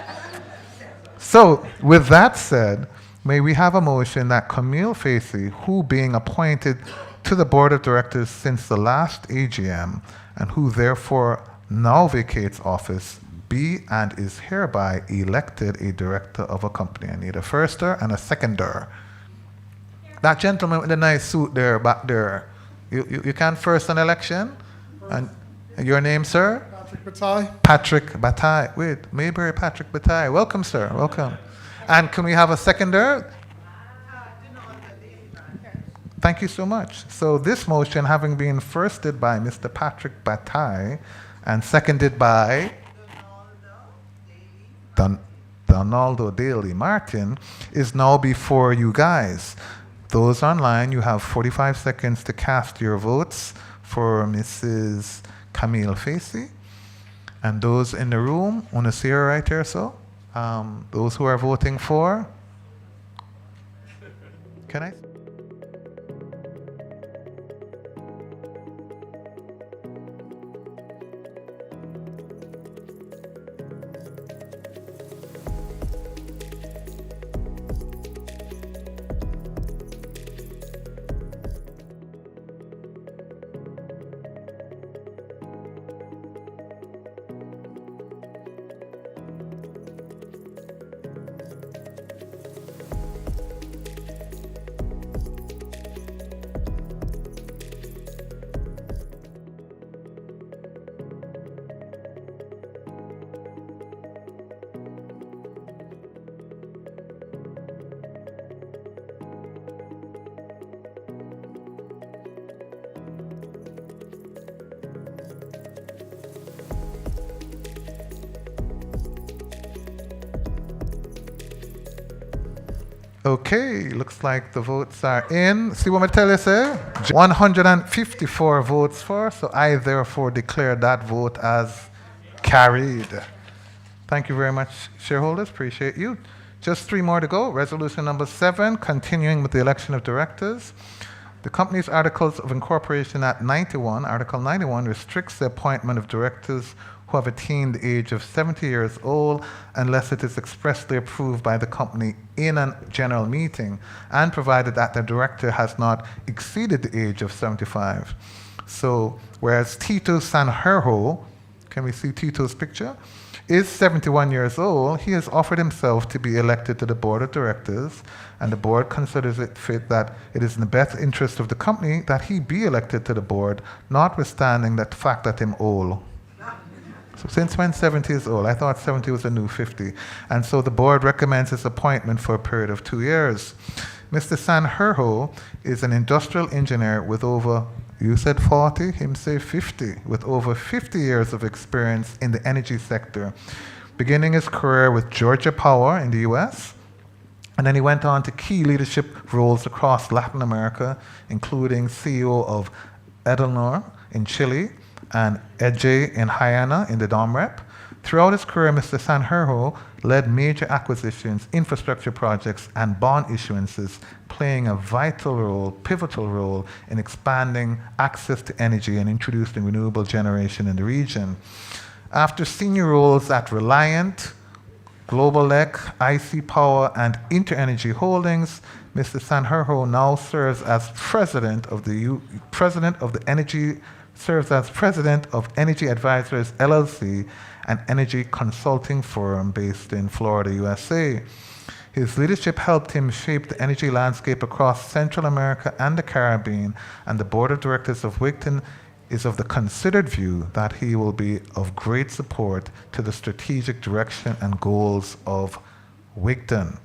Speaker 1: So with that said, may we have a motion that Camille Facey, who being appointed to the board of directors since the last AGM, and who therefore now vacates office, be and is hereby elected a director of a company. I need a firster and a seconder. That gentleman with the nice suit there, back there, you can first an election? And your name, sir?
Speaker 17: Patrick Bataille.
Speaker 1: Patrick Bataille. Wait, Mayberry Patrick Bataille. Welcome, sir. Welcome. And can we have a seconder? Thank you so much. So this motion, having been firsted by Mr. Patrick Bataille and seconded by Donaldo Daly Martin, is now before you guys. Those online, you have 45 seconds to cast your votes for Mrs. Camille Facey. And those in the room, want to see her right here, so? Those who are voting for? Can I? Okay, looks like the votes are in. See what I tell you, sir? 154 votes for, so I therefore declare that vote as carried. Thank you very much, shareholders. Appreciate you. Just 3 more to go. Resolution number 7, continuing with the election of directors. The company's Articles of Incorporation at 91, Article 91, restricts the appointment of directors who have attained the age of 70 years old unless it is expressly approved by the company in a general meeting and provided that the director has not exceeded the age of 75. So, whereas Tito Sanherho, can we see Tito's picture, is 71 years old, he has offered himself to be elected to the board of directors, and the board considers it fit that it is in the best interest of the company that he be elected to the board, notwithstanding that fact that him old. So since when 70 is old? I thought 70 was a new 50. And so the board recommends his appointment for a period of 2 years. Mr. Sanherho is an industrial engineer with over, you said 40, him say 50, with over 50 years of experience in the energy sector, beginning his career with Georgia Power in the US, and then he went on to key leadership roles across Latin America, including CEO of Edelnor in Chile, and Edge in Guyana in the DOMREP. Throughout his career, Mr. Sanherho led major acquisitions, infrastructure projects, and bond issuances, playing a pivotal role in expanding access to energy and introducing renewable generation in the region. After senior roles at Reliant, Globalec, IC Power, and InterEnergy Holdings, Mr. Sanherho now serves as president of Energy Advisors LLC, an energy consulting firm based in Florida, USA. His leadership helped him shape the energy landscape across Central America and the Caribbean, and the board of directors of Wigton is of the considered view that he will be of great support to the strategic direction and goals of Wigton.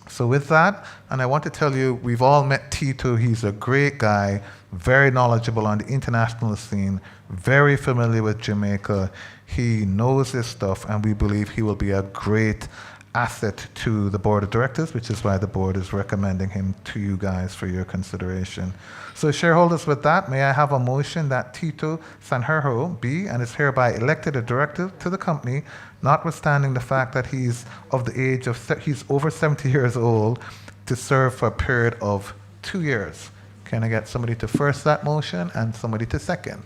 Speaker 1: So with that, and I want to tell you, we've all met Tito. He's a great guy, very knowledgeable on the international scene, very familiar with Jamaica. He knows his stuff, and we believe he will be a great asset to the board of directors, which is why the board is recommending him to you guys for your consideration. So shareholders, with that, may I have a motion that Tito Sanjurjo be and is hereby elected a director to the company, notwithstanding the fact that he's of the age of, he's over 70 years old, to serve for a period of 2 years. Can I get somebody to first that motion and somebody to second?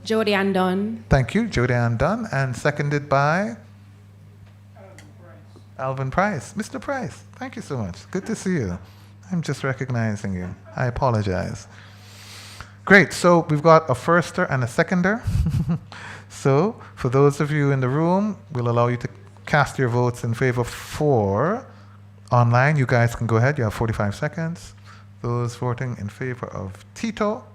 Speaker 17: Jody Ann Dunn.
Speaker 1: Thank you, Jody Ann Dunn, and seconded by Alvin Price. Mr. Price, thank you so much. Good to see you. I'm just recognizing you. I apologize. Great, so we've got a firster and a seconder. So for those of you in the room, we'll allow you to cast your votes in favor for. Online, you guys can go ahead. You have 45 seconds. Those voting in favor of Tito.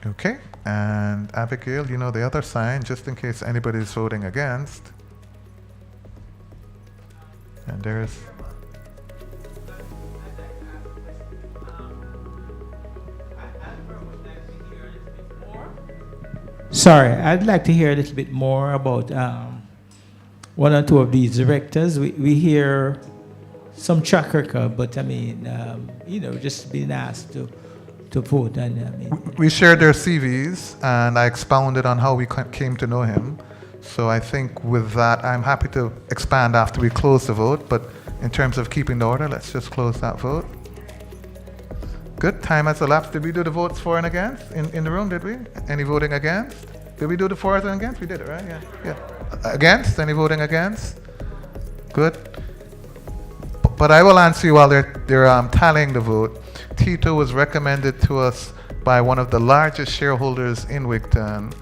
Speaker 1: Okay, and Abigail, you know the other sign, just in case anybody's voting against. And there's...
Speaker 10: Sorry, I'd like to hear a little bit more about one or two of these directors. We hear some track record, but I mean, just being asked to vote. And
Speaker 1: we shared their CVs, and I expounded on how we came to know him. So I think with that, I'm happy to expand after we close the vote. But in terms of keeping the order, let's just close that vote. Good. Time has elapsed. Did we do the votes for and against in the room? Did we? Any voting against? Did we do the for and against? We did it, right? Yeah. Against? Any voting against? Good. But I will answer you while they're tallying the vote. Tito was recommended to us by one of the largest shareholders in Wigton,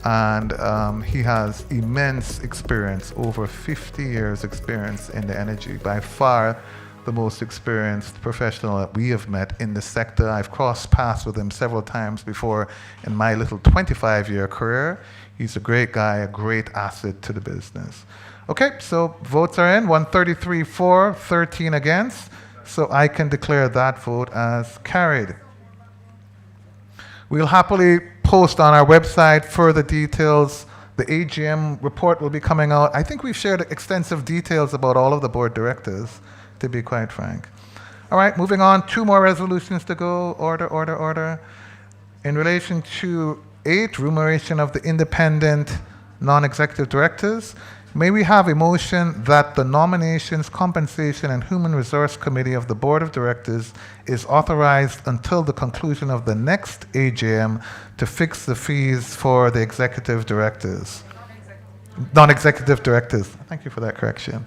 Speaker 1: and he has immense experience, over 50 years experience in the energy, by far the most experienced professional that we have met in the sector. I've crossed paths with him several times before in my little 25-year career. He's a great guy, a great asset to the business. Okay, so votes are in, 133 for, 13 against. So I can declare that vote as carried. We'll happily post on our website further details. The AGM report will be coming out. I think we've shared extensive details about all of the board directors, to be quite frank. All right, moving on, 2 more resolutions to go. Order. In relation to 8, remuneration of the independent non-executive directors, may we have a motion that the Nominations, Compensation, and Human Resource Committee of the Board of Directors is authorized until the conclusion of the next AGM to fix the fees for the executive directors. Non-executive directors. Thank you for that correction.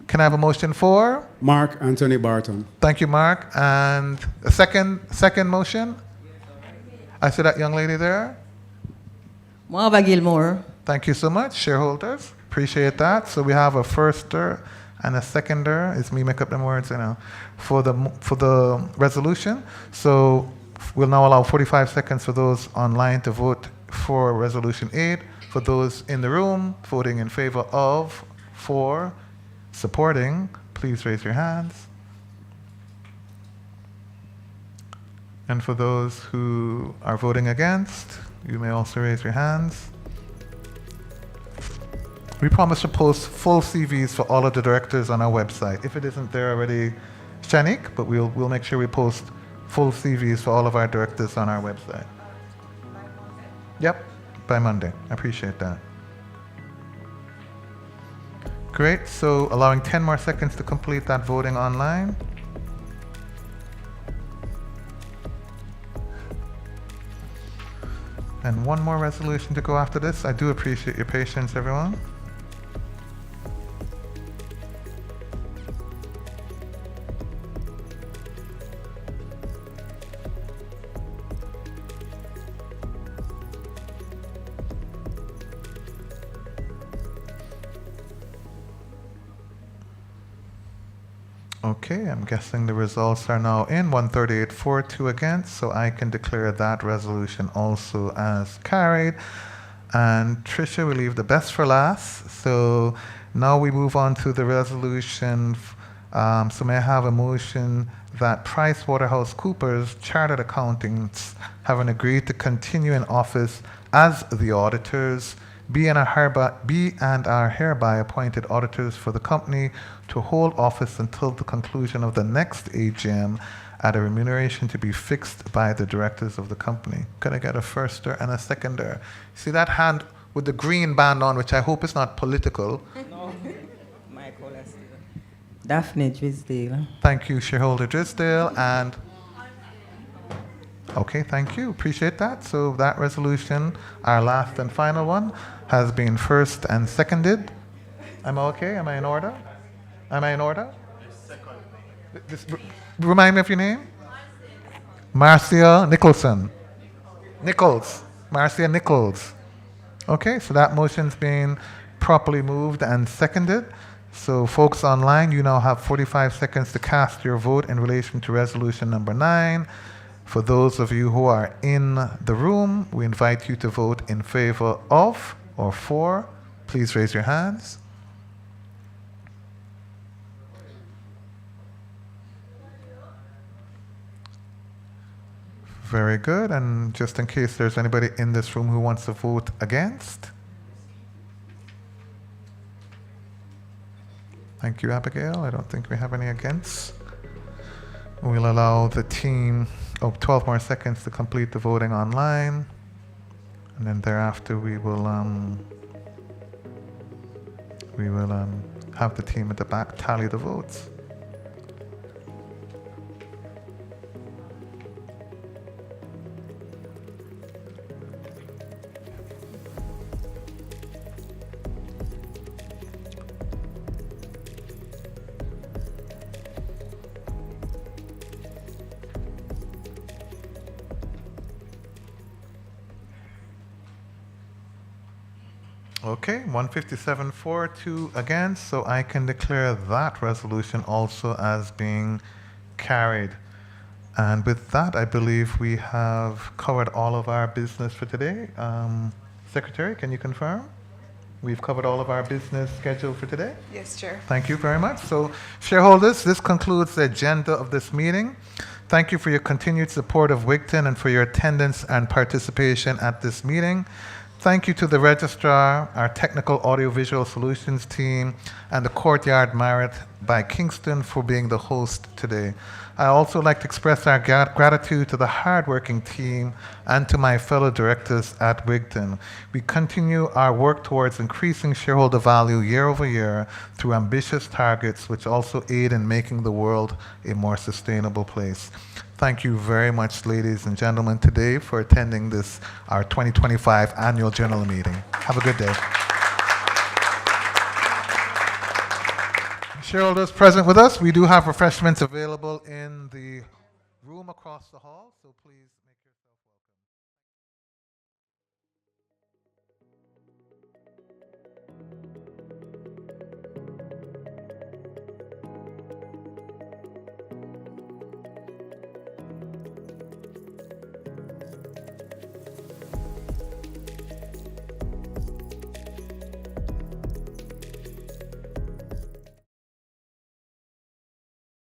Speaker 1: Can I have a motion for?
Speaker 16: Mark Anthony Barton.
Speaker 1: Thank you, Mark. And a second motion? I see that young lady there.
Speaker 18: Marva Gilmore.
Speaker 1: Thank you so much, shareholders. Appreciate that. So we have a firster and a seconder. It's me make up them words, for the resolution. So we'll now allow 45 seconds for those online to vote for Resolution 8. For those in the room voting in favor of, for, supporting, please raise your hands. And for those who are voting against, you may also raise your hands. We promise to post full CVs for all of the directors on our website. If it isn't there already, Shanique, but we'll make sure we post full CVs for all of our directors on our website. Yep, by Monday. I appreciate that. Great, so allowing 10 more seconds to complete that voting online. And one more resolution to go after this. I do appreciate your patience, everyone. Okay, I'm guessing the results are now in. 138 for, 2 against, so I can declare that resolution also as carried. And Tricia, we leave the best for last. So now we move on to the resolution. So may I have a motion that PricewaterhouseCoopers Chartered Accountants, having agreed to continue in office as the auditors, be and are hereby appointed auditors for the company to hold office until the conclusion of the next AGM at a remuneration to be fixed by the directors of the company. Could I get a firster and a seconder? See that hand with the green band on, which I hope is not political.
Speaker 18: No. Daphne Drisdale.
Speaker 1: Thank you, shareholder Drisdale. And okay, thank you. Appreciate that. So that resolution, our last and final one, has been first and seconded. Am I okay? Am I in order? Am I in order? Remind me of your name? Marcia Nicholson. Nichols. Marcia Nichols. Okay, so that motion's been properly moved and seconded. So folks online, you now have 45 seconds to cast your vote in relation to resolution number 9. For those of you who are in the room, we invite you to vote in favor of or for. Please raise your hands. Very good. And just in case there's anybody in this room who wants to vote against. Thank you, Abigail. I don't think we have any against. We'll allow the team 12 more seconds to complete the voting online. And then thereafter we will have the team at the back tally the votes. Okay, 157 for, 2 against, so I can declare that resolution also as being carried. And with that, I believe we have covered all of our business for today. Secretary, can you confirm? We've covered all of our business scheduled for today?
Speaker 2: Yes, Chair.
Speaker 1: Thank you very much. So, shareholders, this concludes the agenda of this meeting. Thank you for your continued support of Wigton and for your attendance and participation at this meeting. Thank you to the Registrar, our Technical Audiovisual Solutions team, and the Courtyard Marriott by Kingston for being the host today. I also like to express our gratitude to the hardworking team and to my fellow directors at Wigton. We continue our work towards increasing shareholder value year over year through ambitious targets, which also aid in making the world a more sustainable place. Thank you very much, ladies and gentlemen, today for attending this, our 2025 annual general meeting. Have a good day. Shareholders present with us, we do have refreshments available in the room across the hall, so please make your